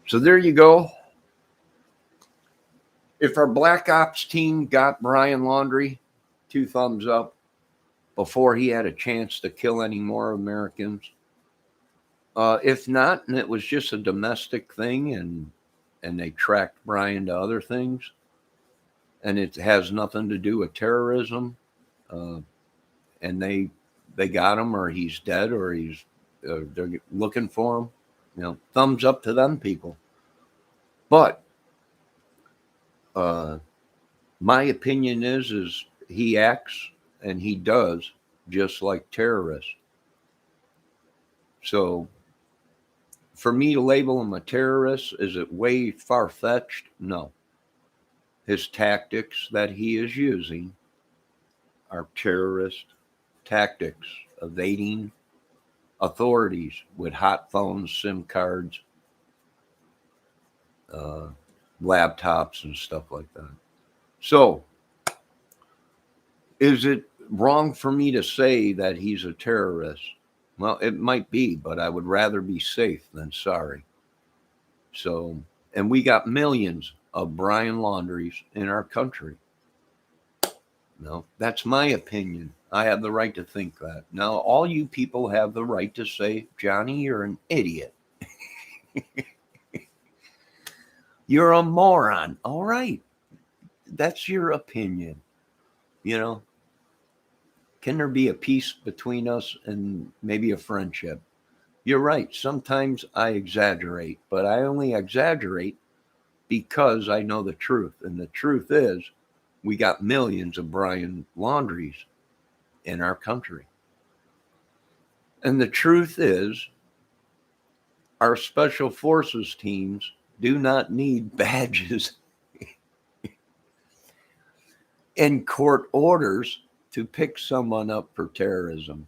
So there you go. If our Black Ops team got Brian Laundrie, 2 thumbs up before he had a chance to kill any more Americans. If not, and it was just a domestic thing and they tracked Brian to other things and it has nothing to do with terrorism, and they got him or he's dead or they're looking for him, thumbs up to them people. But my opinion is he acts and he does just like terrorists. So for me to label him a terrorist, is it way far-fetched? No. His tactics that he is using are terrorist tactics, evading authorities with hot phones, SIM cards, laptops, and stuff like that. So, is it wrong for me to say that he's a terrorist? Well, it might be, but I would rather be safe than sorry. So, and we got millions of Brian Laundries in our country. No, that's my opinion. I have the right to think that. Now, all you people have the right to say, Johnny, you're an idiot. You're a moron. All right. That's your opinion. Can there be a peace between us and maybe a friendship? You're right. Sometimes I exaggerate, but I only exaggerate because I know the truth. And the truth is, we got millions of Brian Laundries in our country. And the truth is, our special forces teams do not need badges and court orders to pick someone up for terrorism.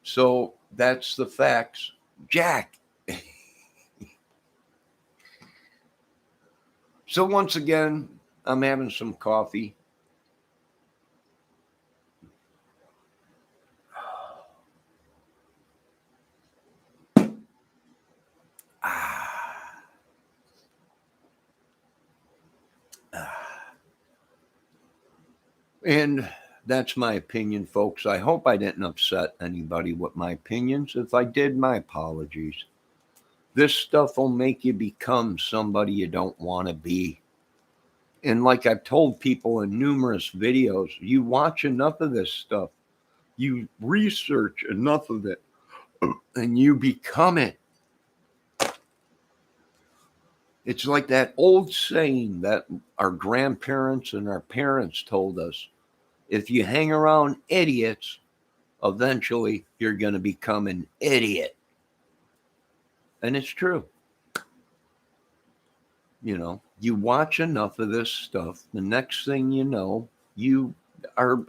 So that's the facts. Jack. So once again, I'm having some coffee. And that's my opinion, folks. I hope I didn't upset anybody with my opinions. If I did, my apologies. This stuff will make you become somebody you don't want to be. And like I've told people in numerous videos, you watch enough of this stuff, you research enough of it, and you become it. It's like that old saying that our grandparents and our parents told us: if you hang around idiots, eventually you're going to become an idiot. And it's true. You know, you watch enough of this stuff, the next thing you know, you are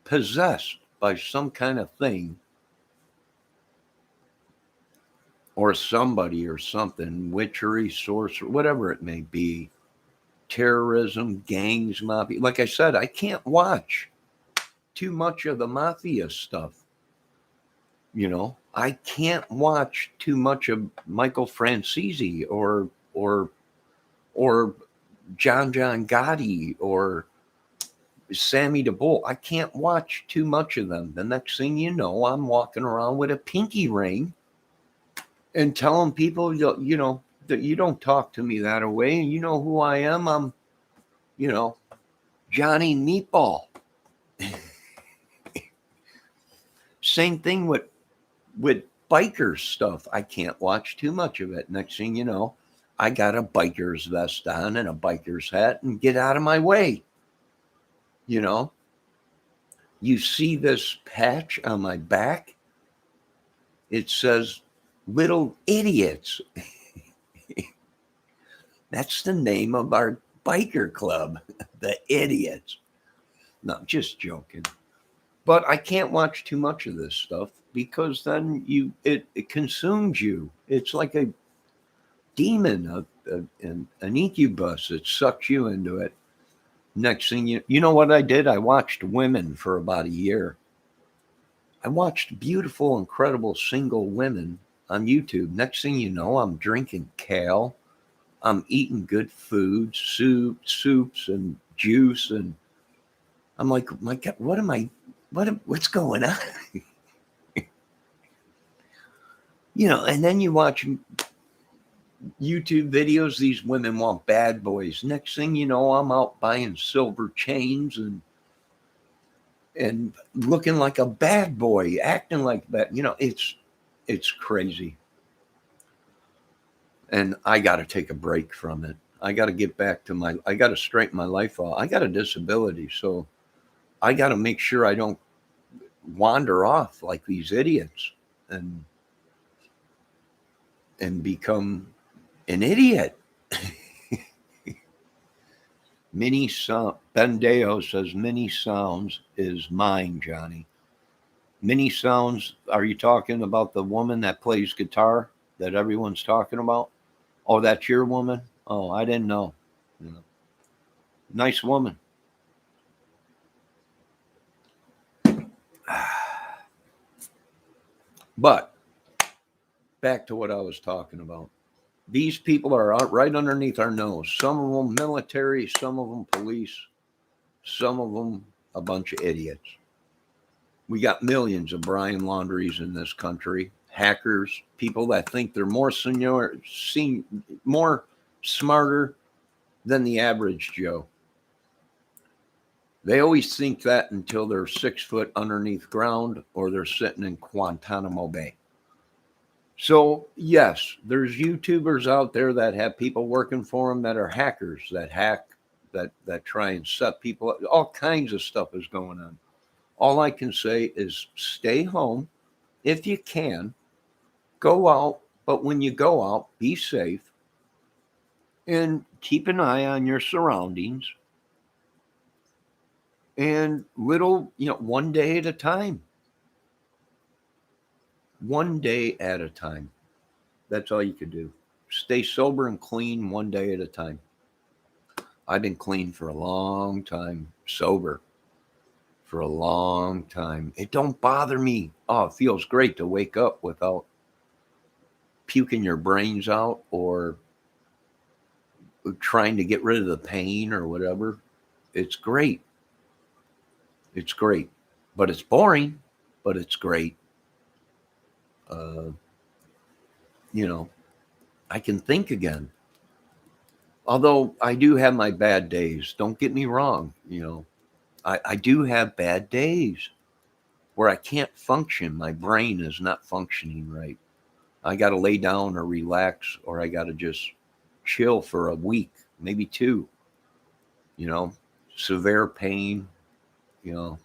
possessed by some kind of thing or somebody or something, witchery, sorcery, whatever it may be, terrorism, gangs, mafia. Like I said, I can't watch too much of the mafia stuff. You know, I can't watch too much of Michael Francese or John Gotti or Sammy DeBull. I can't watch too much of them. The next thing you know, I'm walking around with a pinky ring and telling people, you know, that you don't talk to me that way. And you know who I am. I'm, you know, Johnny Meatball. Same thing with biker stuff. I can't watch too much of it. Next thing you know, I got a biker's vest on and a biker's hat and get out of my way. You know, you see this patch on my back. It says "Little Idiots." That's the name of our biker club, the Idiots. No, just joking. But I can't watch too much of this stuff because then it consumes you. It's like a demon, an incubus. It sucks you into it. Next thing you know what I did? I watched women for about a year. I watched beautiful, incredible single women on YouTube. Next thing you know, I'm drinking kale. I'm eating good food, soups and juice, and I'm like, my God, what's going on? You know, and then you watch YouTube videos, these women want bad boys. Next thing you know, I'm out buying silver chains and looking like a bad boy, acting like that. You know, it's crazy. And I got to take a break from it. I got to get back to I got to straighten my life out. I got a disability, so I got to make sure I don't wander off like these idiots and become an idiot. Mini sound. Ben Deo says Mini Sounds is mine, Johnny. Mini Sounds. Are you talking about the woman that plays guitar that everyone's talking about? Oh, that's your woman. Oh, I didn't know. You know. Nice woman. But back to what I was talking about. These people are out right underneath our nose. Some of them military, some of them police, some of them a bunch of idiots. We got millions of Brian Laundries in this country, hackers, people that think they're more more smarter than the average Joe. They always think that until they're 6 foot underneath ground or they're sitting in Guantanamo Bay. So yes, there's YouTubers out there that have people working for them that are hackers, that hack, that try and set people up. All kinds of stuff is going on. All I can say is stay home if you can. Go out, but when you go out, be safe and keep an eye on your surroundings. And one day at a time. One day at a time. That's all you can do. Stay sober and clean one day at a time. I've been clean for a long time, sober for a long time. It don't bother me. Oh, it feels great to wake up without puking your brains out or trying to get rid of the pain or whatever. It's great. It's great, but it's boring, but it's great. Uh, you know, I can think again. Although I do have my bad days. Don't get me wrong. I do have bad days where I can't function. My brain is not functioning right. I got to lay down or relax, or I got to just chill for a week, maybe two, you know, severe pain, you know,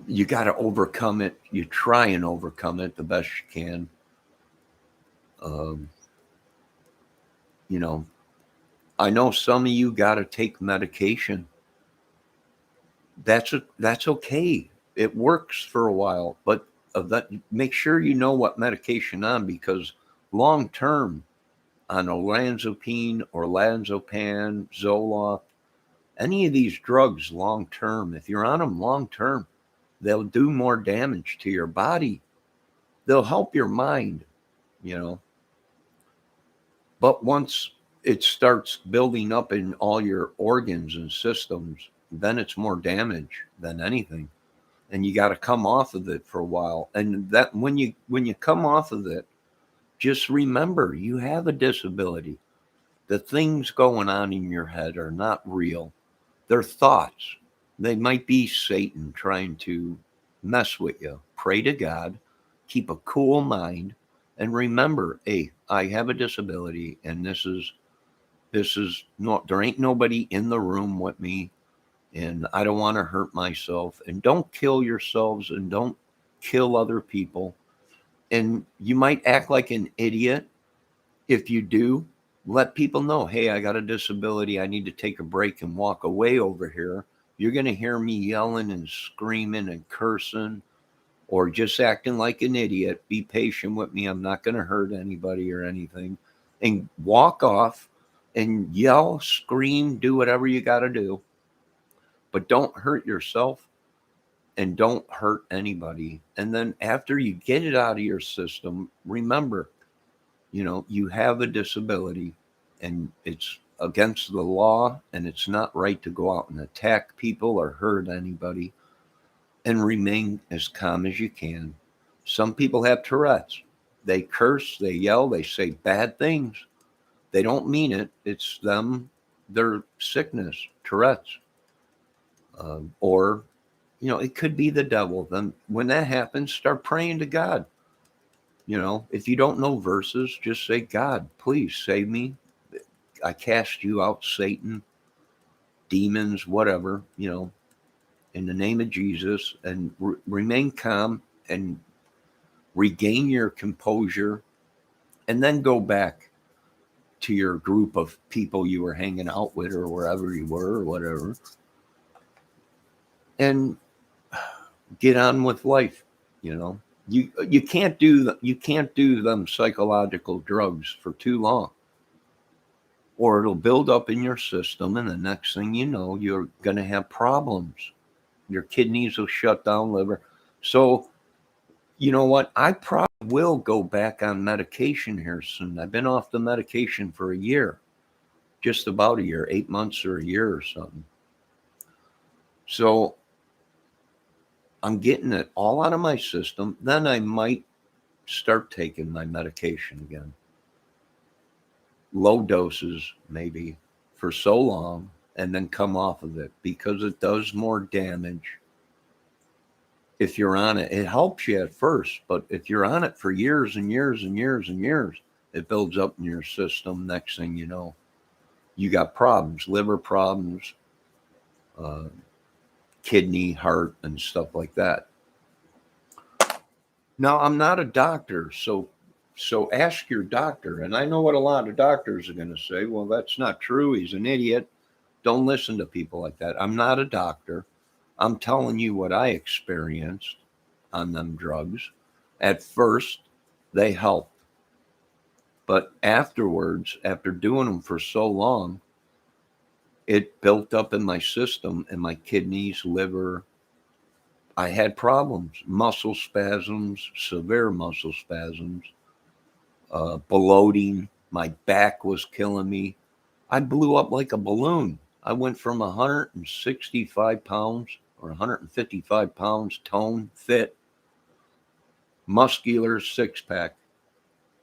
you got to overcome it. You try and overcome it the best you can. Um, you know, I know some of you got to take medication. That's okay. It works for a while, but make sure you know what medication on, because long term on olanzapine or olanzapine, Zoloft, any of these drugs long term, if you're on them long term, they'll do more damage to your body. They'll help your mind, you know. But once it starts building up in all your organs and systems, then it's more damage than anything. And you got to come off of it for a while. And that when you come off of it, just remember you have a disability. The things going on in your head are not real. They're thoughts. They might be Satan trying to mess with you. Pray to God, keep a cool mind, and remember, hey, I have a disability, and this is not, there ain't nobody in the room with me, and I don't want to hurt myself. And don't kill yourselves, and don't kill other people. And you might act like an idiot. If you do, let people know, hey, I got a disability. I need to take a break and walk away over here. You're going to hear me yelling and screaming and cursing or just acting like an idiot. Be patient with me. I'm not going to hurt anybody or anything. And walk off and yell, scream, do whatever you got to do. But don't hurt yourself and don't hurt anybody. And then after you get it out of your system, remember, you have a disability and it's against the law, and it's not right to go out and attack people or hurt anybody, and remain as calm as you can. Some people have Tourette's. They curse, they yell, they say bad things. They don't mean it. It's them, their sickness, Tourette's. Or, it could be the devil. Then when that happens, start praying to God. If you don't know verses, just say, God, please save me. I cast you out, Satan, demons, whatever, in the name of Jesus, and remain calm and regain your composure, and then go back to your group of people you were hanging out with or wherever you were or whatever, and get on with life. You can't do them psychological drugs for too long, or it'll build up in your system, and the next thing you know, you're going to have problems. Your kidneys will shut down, liver. So, you know what? I probably will go back on medication here soon. I've been off the medication for a year, just about a year, 8 months or a year or something. So I'm getting it all out of my system. Then I might start taking my medication again. Low doses, maybe, for so long, and then come off of it, because it does more damage. If you're on it, it helps you at first, but if you're on it for years and years and years and years, it builds up in your system. Next thing you know, you got problems, liver problems, kidney, heart, and stuff like that. Now, I'm not a doctor, so ask your doctor. And I know what a lot of doctors are going to say. Well, that's not true. He's an idiot. Don't listen to people like that. I'm not a doctor. I'm telling you what I experienced on them drugs. At first, they helped. But afterwards, after doing them for so long, it built up in my system, in my kidneys, liver. I had problems, muscle spasms, severe muscle spasms, bloating. My back was killing me. I blew up like a balloon. I went from 165 pounds or 155 pounds, tone, fit, muscular, six pack,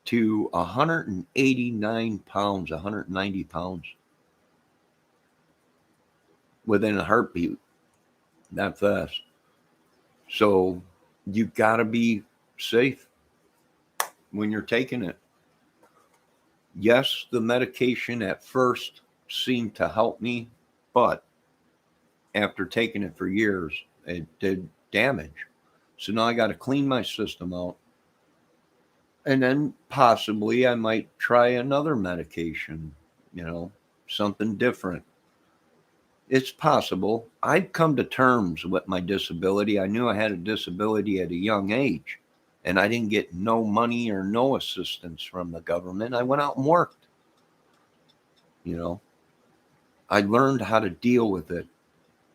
to 189 pounds, 190 pounds within a heartbeat, that fast. So you got to be safe when you're taking it. Yes, the medication at first seemed to help me, but after taking it for years, it did damage. So now I got to clean my system out. And then possibly I might try another medication, something different. It's possible. I've come to terms with my disability. I knew I had a disability at a young age, and I didn't get no money or no assistance from the government. I went out and worked. I learned how to deal with it.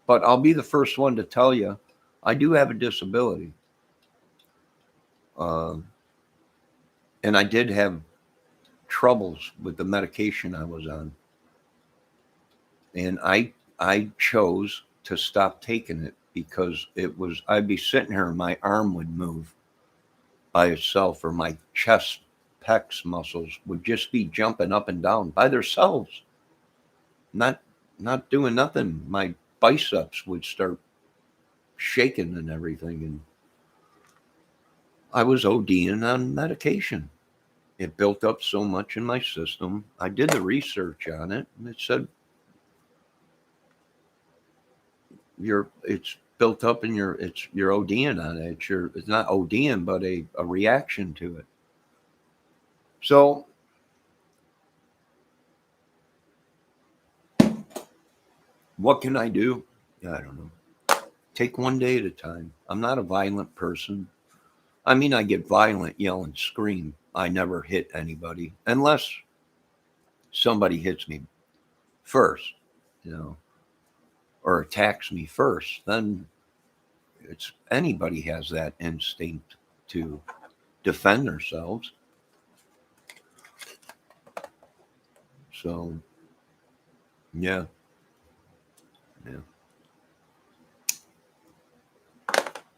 But I'll be the first one to tell you, I do have a disability. And I did have troubles with the medication I was on. And I chose to stop taking it because I'd be sitting here and my arm would move by itself, or my chest pecs muscles would just be jumping up and down by themselves, not doing nothing. My biceps would start shaking and everything, and I was ODing on medication. It built up so much in my system. I did the research on it, and it said it's built up in you're ODing on it. It's not ODing, but a reaction to it. So what can I do? I don't know. Take one day at a time. I'm not a violent person. I mean, I get violent, yell and scream. I never hit anybody unless somebody hits me first, or attacks me first. Then anybody has that instinct to defend themselves. So, yeah.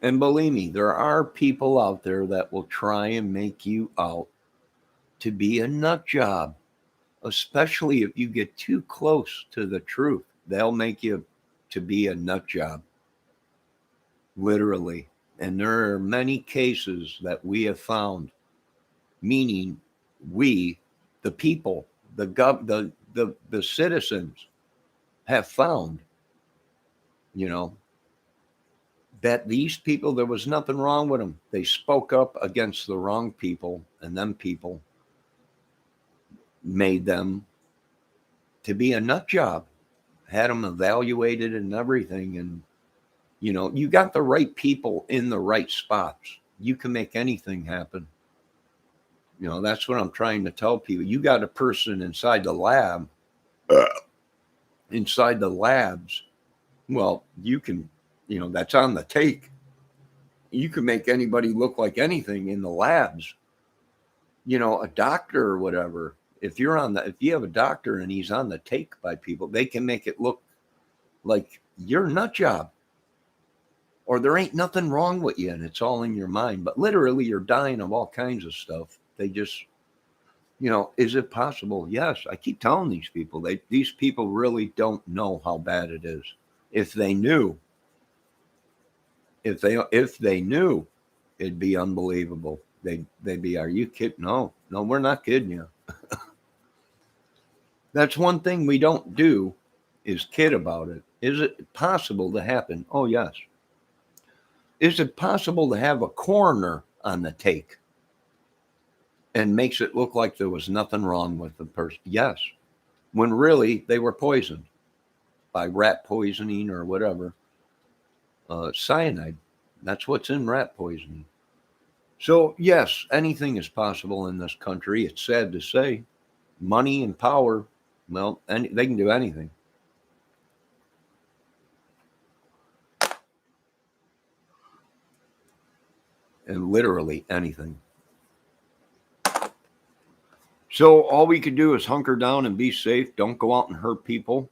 And believe me, there are people out there that will try and make you out to be a nut job, especially if you get too close to the truth. They'll make you to be a nut job, literally. And there are many cases that we have found, meaning we, the people, the citizens, have found, that these people, there was nothing wrong with them. They spoke up against the wrong people, and them people made them to be a nut job, had them evaluated and everything. And, you got the right people in the right spots. You can make anything happen. That's what I'm trying to tell people. You got a person inside the lab, inside the labs. Well, you can, that's on the take. You can make anybody look like anything in the labs. A doctor or whatever. If you have a doctor and he's on the take by people, they can make it look like you're a nut job, or there ain't nothing wrong with you and it's all in your mind. But literally, you're dying of all kinds of stuff. They just, is it possible? Yes. I keep telling these people, these people really don't know how bad it is. If they knew, if they knew, it'd be unbelievable. They'd be, are you kidding? No, we're not kidding you. That's one thing we don't do, is kid about it. Is it possible to happen? Oh, yes. Is it possible to have a coroner on the take and makes it look like there was nothing wrong with the person? Yes. When really they were poisoned by rat poisoning or whatever. Cyanide. That's what's in rat poisoning. So, yes, anything is possible in this country. It's sad to say. Money and power, well, they can do anything. And literally anything. So all we could do is hunker down and be safe. Don't go out and hurt people.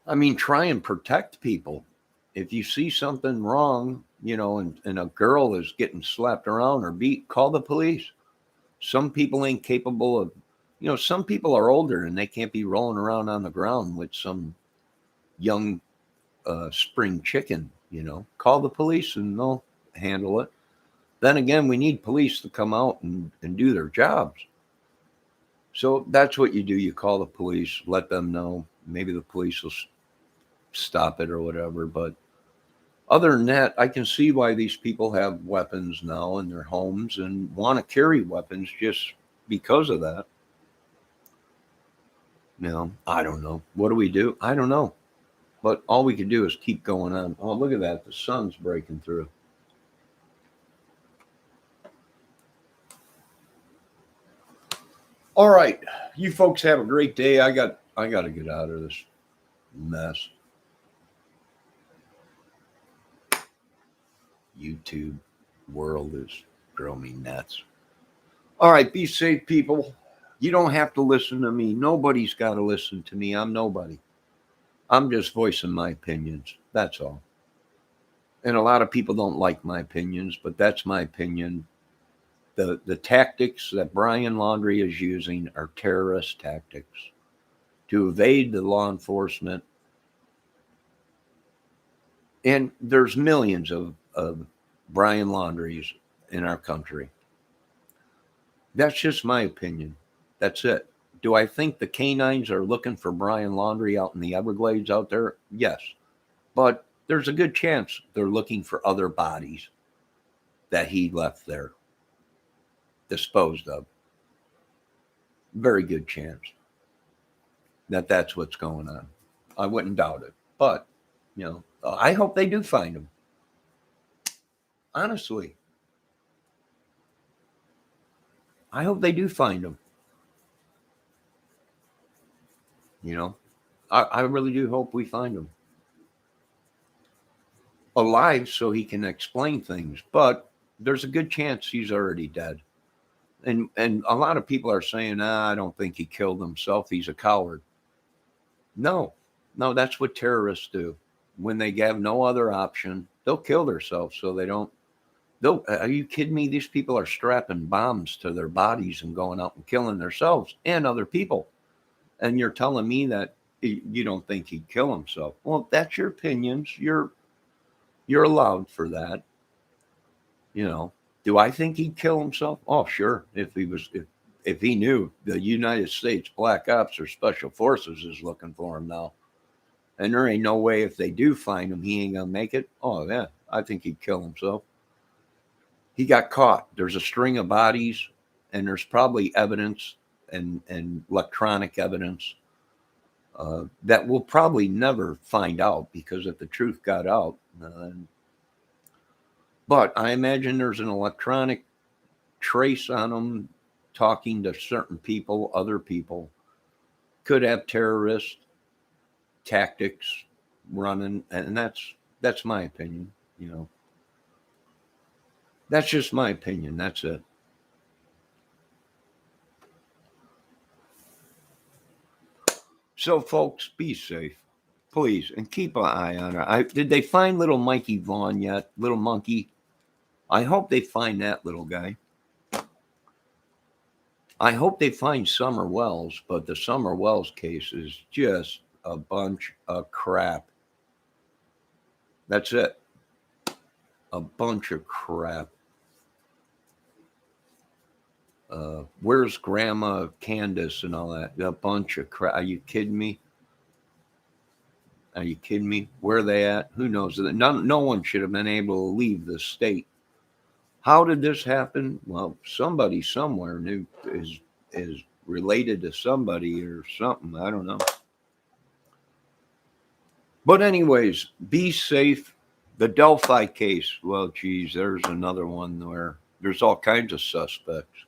I mean, try and protect people. If you see something wrong, and a girl is getting slapped around or beat, call the police. Some people ain't capable of, some people are older and they can't be rolling around on the ground with some young spring chicken, call the police and they'll handle it. Then again, we need police to come out and do their jobs. So that's what you do. You call the police, let them know. Maybe the police will stop it or whatever. But other than that, I can see why these people have weapons now in their homes and want to carry weapons just because of that. I don't know. What do we do? I don't know. But all we can do is keep going on. Oh, look at that. The sun's breaking through. All right. You folks have a great day. I got to get out of this mess. YouTube world is drove me nuts. All right, be safe, people. You don't have to listen to me. Nobody's got to listen to me. I'm nobody. I'm just voicing my opinions. That's all. And a lot of people don't like my opinions, but that's my opinion. The tactics that Brian Laundrie is using are terrorist tactics to evade the law enforcement. And there's millions of Brian Laundries in our country. That's just my opinion. That's it. Do I think the canines are looking for Brian Laundrie out in the Everglades out there? Yes. But there's a good chance they're looking for other bodies that he left there, disposed of. Very good chance that that's what's going on. I wouldn't doubt it. But, I hope they do find him. Honestly. I hope they do find him. I really do hope we find him alive so he can explain things. But there's a good chance he's already dead. And a lot of people are saying, I don't think he killed himself. He's a coward. No, that's what terrorists do. When they have no other option, they'll kill themselves so they don't. Are you kidding me? These people are strapping bombs to their bodies and going out and killing themselves and other people. And you're telling me that you don't think he'd kill himself. Well, that's your opinions. You're allowed for that. Do I think he'd kill himself? Oh, sure. If he knew the United States Black Ops or Special Forces is looking for him now, and there ain't no way if they do find him, he ain't gonna make it. Oh yeah, I think he'd kill himself. He got caught. There's a string of bodies, and there's probably evidence and electronic evidence that we'll probably never find out, because if the truth got out, but I imagine there's an electronic trace on him talking to certain people, other people. Could have terrorist tactics running, and that's my opinion. That's just my opinion. That's it. So, folks, be safe, please, and keep an eye on her. Did they find little Mikey Vaughn yet? Little monkey? I hope they find that little guy. I hope they find Summer Wells, but the Summer Wells case is just a bunch of crap. That's it. A bunch of crap. Where's Grandma Candace and all that? A bunch of crap. Are you kidding me? Are you kidding me? Where are they at? Who knows? No one should have been able to leave the state. How did this happen? Well, somebody somewhere knew is related to somebody or something. I don't know. But anyways, be safe. The Delphi case. Well, geez, there's another one where there's all kinds of suspects.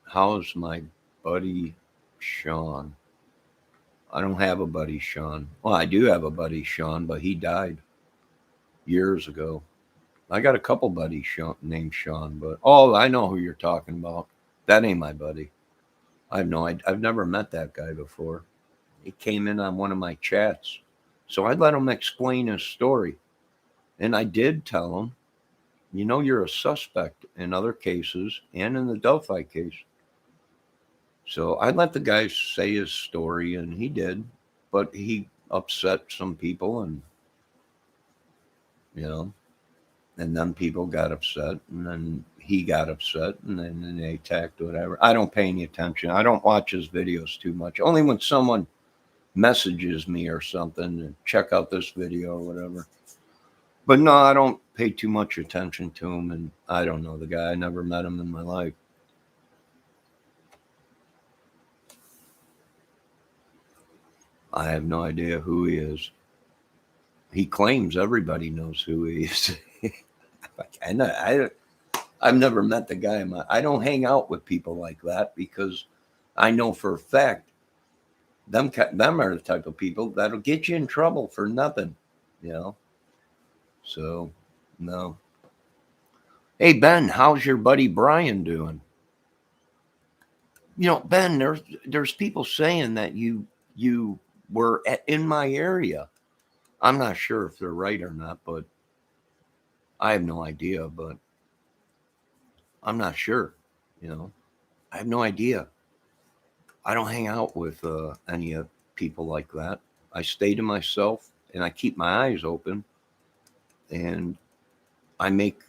How's my buddy Sean? I don't have a buddy Sean. Well, I do have a buddy Sean, but he died years ago. I got a couple buddies named Sean, but I know who you're talking about. That ain't my buddy. I have no idea. I've never met that guy before. He came in on one of my chats. So I let him explain his story. And I did tell him, you know, you're a suspect in other cases and in the Delphi case. So I let the guy say his story, and he did. But he upset some people, and, you know, and then people got upset, and then he got upset, and then they attacked whatever. I don't pay any attention. I don't watch his videos too much. Only when someone messages me or something and check out this video or whatever. But no, I don't pay too much attention to him, and I don't know the guy. I never met him in my life. I have no idea who he is. He claims everybody knows who he is. I've never met the guy. I don't hang out with people like that because I know for a fact them are the type of people that'll get you in trouble for nothing, you know. So, no. Hey, Ben, how's your buddy Brian doing? You know, Ben, there's people saying that you were in my area. I'm not sure if they're right or not, but I have no idea. But I'm not sure. You know, I have no idea. I don't hang out with any people like that. I stay to myself, and I keep my eyes open, and I make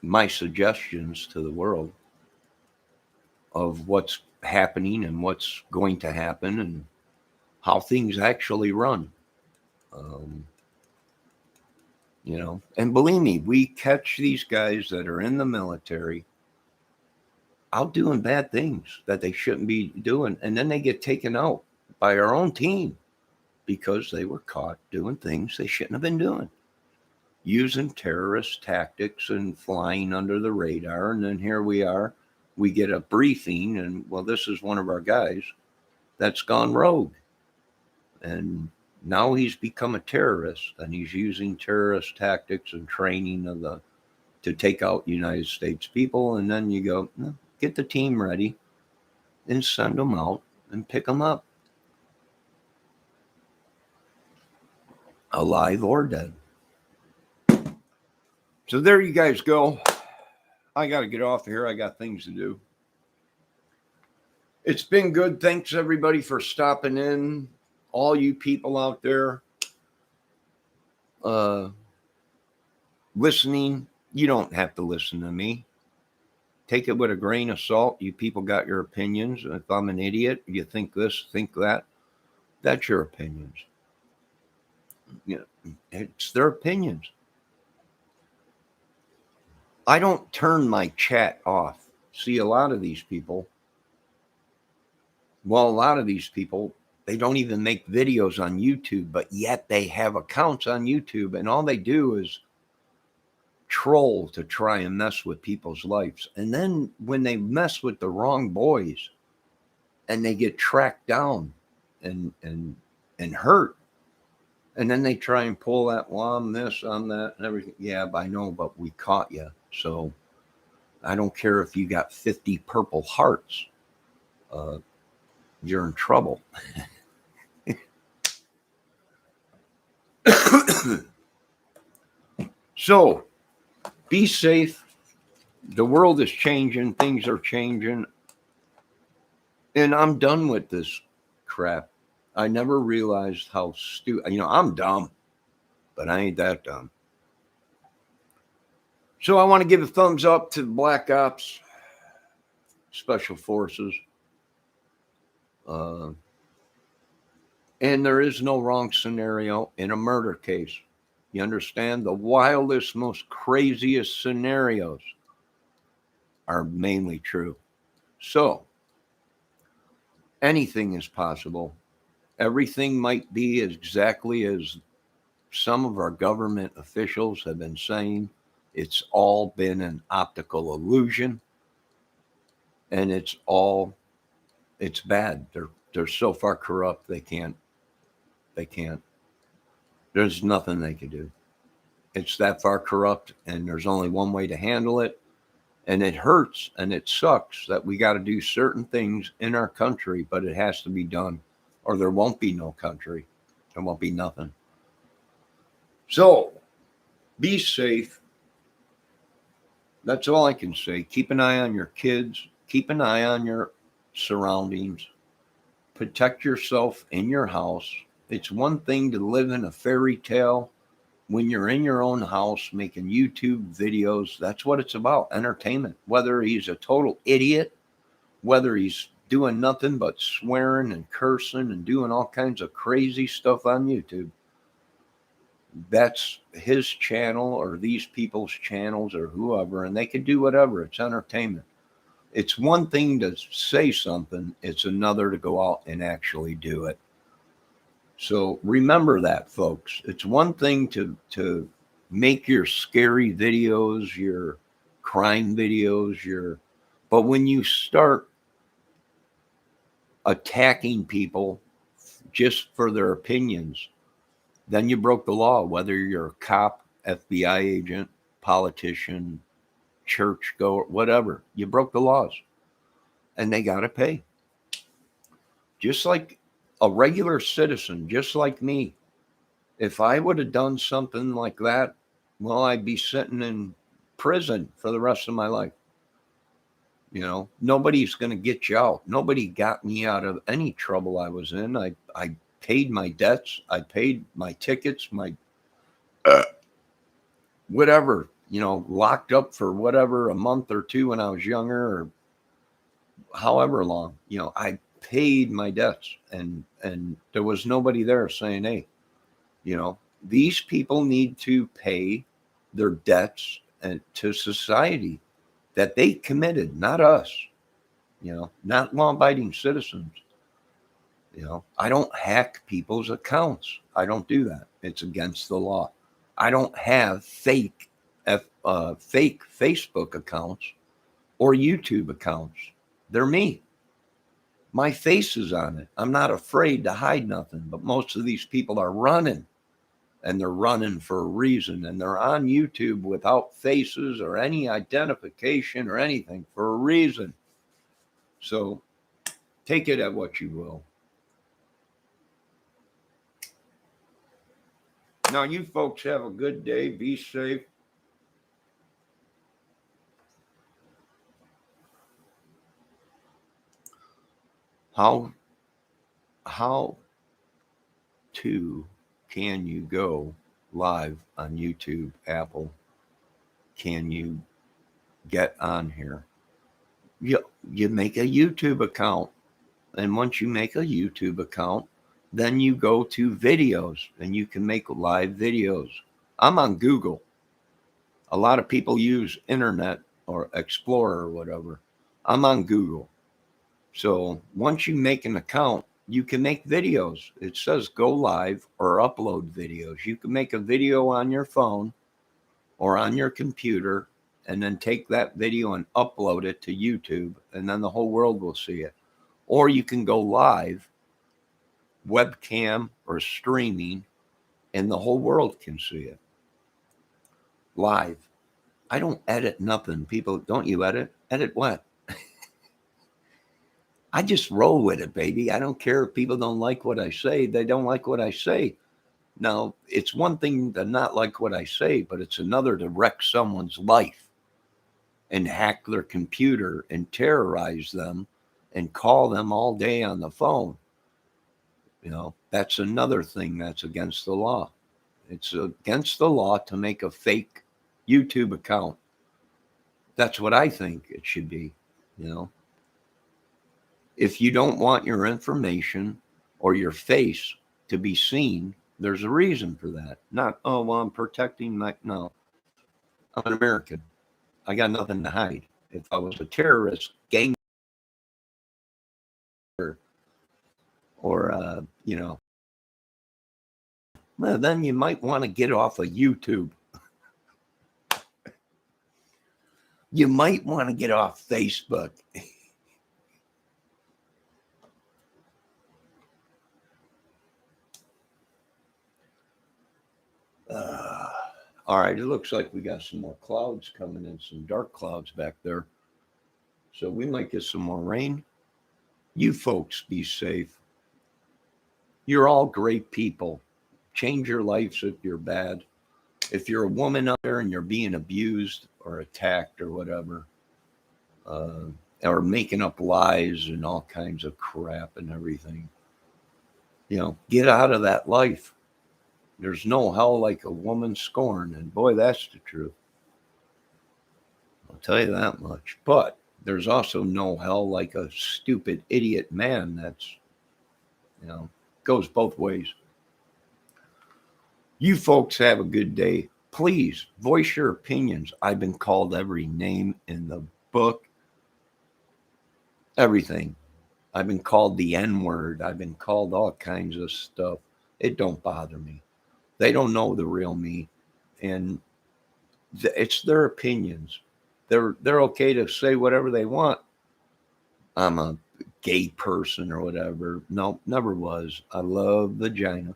my suggestions to the world of what's happening and what's going to happen and how things actually run. You know, and believe me, we catch these guys that are in the military out doing bad things that they shouldn't be doing, and then they get taken out by our own team because they were caught doing things they shouldn't have been doing, using terrorist tactics and flying under the radar. And then here we are, we get a briefing, and well, this is one of our guys that's gone rogue, and now he's become a terrorist, and he's using terrorist tactics and training to take out United States people. And then you go, no, get the team ready and send them out and pick them up, alive or dead. So there you guys go. I got to get off here. I got things to do. It's been good. Thanks, everybody, for stopping in. All you people out there listening, you don't have to listen to me. Take it with a grain of salt. You people got your opinions. If I'm an idiot, you think this, think that. That's your opinions. You know, it's their opinions. I don't turn my chat off. See, a lot of these people, they don't even make videos on YouTube, but yet they have accounts on YouTube, and all they do is troll to try and mess with people's lives. And then when they mess with the wrong boys and they get tracked down and hurt, and then they try and pull that, well, I'm this, I'm that, and everything. Yeah, I know, but we caught you. So I don't care if you got 50 purple hearts. You're in trouble. So be safe. The world is changing. Things are changing. And I'm done with this crap. I never realized how stupid, I'm dumb, but I ain't that dumb. So I want to give a thumbs up to Black Ops, Special Forces. And there is no wrong scenario in a murder case. You understand? The wildest, most craziest scenarios are mainly true. So anything is possible. Everything might be exactly as some of our government officials have been saying. It's all been an optical illusion, and it's bad. They're so far corrupt they can't. There's nothing they can do. It's that far corrupt, and there's only one way to handle it. And it hurts and it sucks that we got to do certain things in our country, but it has to be done, or there won't be no country. There won't be nothing. So be safe. That's all I can say. Keep an eye on your kids, keep an eye on your surroundings, protect yourself in your house. It's one thing to live in a fairy tale. When you're in your own house making YouTube videos, that's what it's about, entertainment. Whether he's a total idiot, whether he's doing nothing but swearing and cursing and doing all kinds of crazy stuff on YouTube, that's his channel or these people's channels or whoever, and they can do whatever. It's entertainment. It's one thing to say something, it's another to go out and actually do it. So remember that, folks. It's one thing to make your scary videos, your crime videos, but when you start attacking people just for their opinions, then you broke the law, whether you're a cop, FBI agent, politician, church goer, whatever. You broke the laws, and they got to pay. Just like a regular citizen, just like me. If I would have done something like that, well, I'd be sitting in prison for the rest of my life. You know, nobody's going to get you out. Nobody got me out of any trouble I was in. I paid my debts. I paid my tickets, my whatever, you know, locked up for whatever, a month or two when I was younger, or however long, you know, I paid my debts, and there was nobody there saying, hey, you know, these people need to pay their debts and to society that they committed, not us, you know, not law-abiding citizens. You know, I don't hack people's accounts. I don't do that. It's against the law. I don't have fake Facebook accounts or YouTube accounts. They're me. My face is on it. I'm not afraid to hide nothing, but most of these people are running, and they're running for a reason, and they're on YouTube without faces or any identification or anything for a reason. So take it at what you will. Now, you folks have a good day. Be safe. How to can you go live on YouTube, Apple? Can you get on here? You make a YouTube account, and once you make a YouTube account, then you go to videos and you can make live videos. I'm on Google. A lot of people use Internet or Explorer or whatever. I'm on Google. So once you make an account, you can make videos. It says go live or upload videos. You can make a video on your phone or on your computer, and then take that video and upload it to YouTube, and then the whole world will see it. Or you can go live, webcam or streaming, and the whole world can see it live. I don't edit nothing. People, don't you edit? Edit what? I just roll with it, baby. I don't care if people don't like what I say. They don't like what I say. Now, it's one thing to not like what I say, but it's another to wreck someone's life and hack their computer and terrorize them and call them all day on the phone. You know, that's another thing that's against the law. It's against the law to make a fake YouTube account. That's what I think it should be, you know. If you don't want your information or your face to be seen, there's a reason for that. Not, oh, well, I'm protecting my, no. I'm an American. I got nothing to hide. If I was a terrorist, gang, or you know, well, then you might want to get off of YouTube. You might want to get off Facebook. All right, it looks like we got some more clouds coming in, some dark clouds back there. So we might get some more rain. You folks be safe. You're all great people. Change your lives if you're bad. If you're a woman out there and you're being abused or attacked or whatever, or making up lies and all kinds of crap and everything, get out of that life. There's no hell like a woman scorned, and boy, that's the truth. I'll tell you that much. But there's also no hell like a stupid idiot man that's, goes both ways. You folks have a good day. Please voice your opinions. I've been called every name in the book. Everything. I've been called the N-word. I've been called all kinds of stuff. It don't bother me. They don't know the real me. And it's their opinions. They're okay to say whatever they want. I'm a gay person or whatever. No, never was. I love vagina.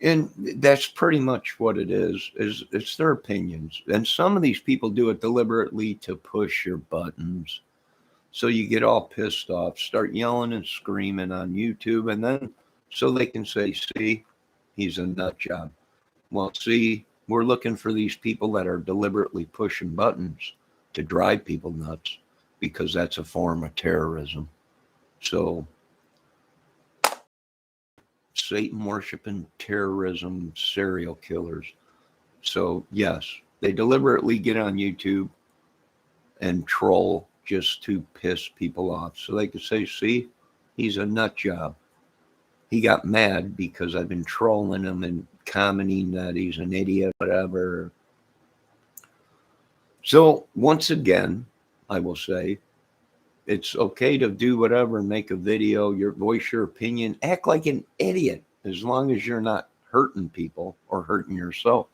And that's pretty much what it is it's their opinions. And some of these people do it deliberately to push your buttons. So you get all pissed off, start yelling and screaming on YouTube, and then so they can say, see, he's a nut job. Well, see, we're looking for these people that are deliberately pushing buttons to drive people nuts, because that's a form of terrorism. So Satan worshiping terrorism, serial killers. So yes, they deliberately get on YouTube and troll just to piss people off. So they could say, see, he's a nut job. He got mad because I've been trolling him and commenting that he's an idiot, whatever. So once again, I will say, it's okay to do whatever and make a video, voice your opinion, act like an idiot, as long as you're not hurting people or hurting yourself.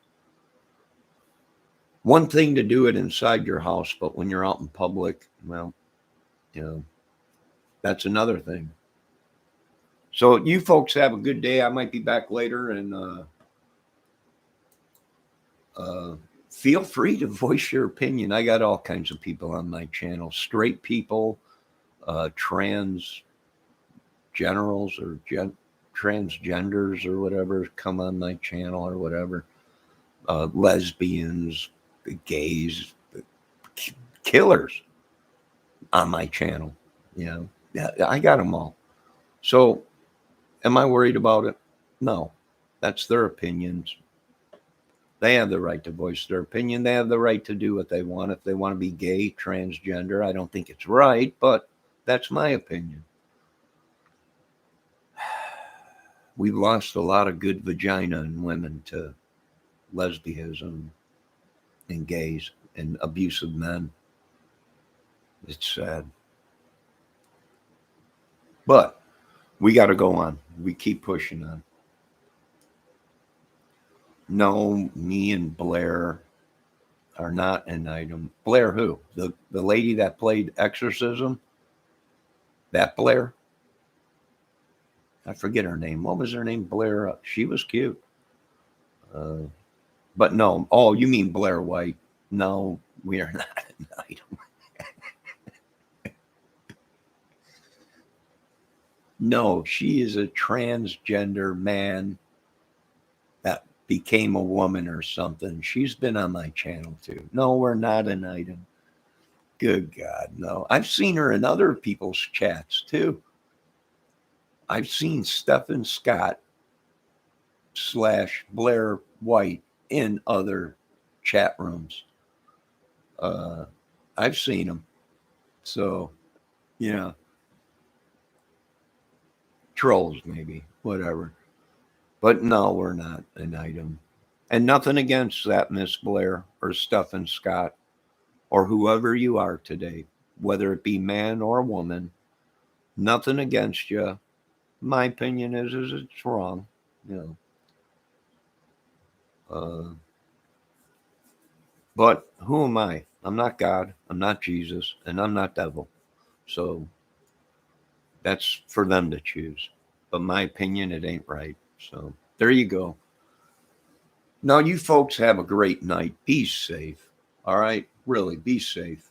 One thing to do it inside your house, but when you're out in public, well, that's another thing. So you folks have a good day. I might be back later, and feel free to voice your opinion. I got all kinds of people on my channel, straight people, trans generals or transgenders or whatever come on my channel or whatever, lesbians, gays, killers on my channel. Yeah, I got them all. So am I worried about it? No, that's their opinions. They have the right to voice their opinion. They have the right to do what they want. If they want to be gay, transgender, I don't think it's right, but that's my opinion. We've lost a lot of good vagina in women to lesbianism and gays and abusive men. It's sad. But we got to go on. We keep pushing on. No, me and Blair are not an item. Blair who? The lady that played Exorcism? That Blair? I forget her name. What was her name? Blair. She was cute. But no. Oh, you mean Blair White? No, we are not an item. No, she is a transgender man that became a woman or something. She's been on my channel too. No, we're not an item. Good God, no. I've seen her in other people's chats too. I've seen Stephen Scott / Blair White in other chat rooms. I've seen them. So, trolls maybe, whatever. But no, we're not an item. And nothing against that Miss Blair or Stephen Scott or whoever you are today, whether it be man or woman. Nothing against you. My opinion is it's wrong, But who am I? I'm not God. I'm not Jesus, and I'm not devil. So that's for them to choose. But my opinion, it ain't right. So there you go. Now, you folks have a great night. Be safe. All right? Really, be safe.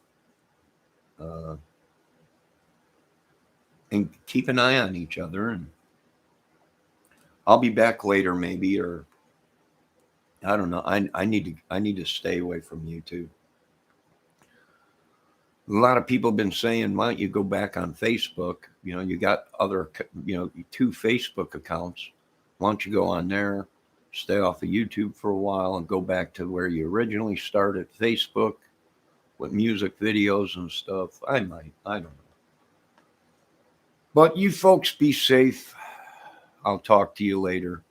And keep an eye on each other. And I'll be back later, maybe, or I don't know. I need to stay away from YouTube. A lot of people have been saying, why don't you go back on Facebook? You know, you got other, 2 Facebook accounts. Why don't you go on there, stay off of YouTube for a while, and go back to where you originally started, Facebook, with music videos and stuff? I don't know. But you folks be safe. I'll talk to you later.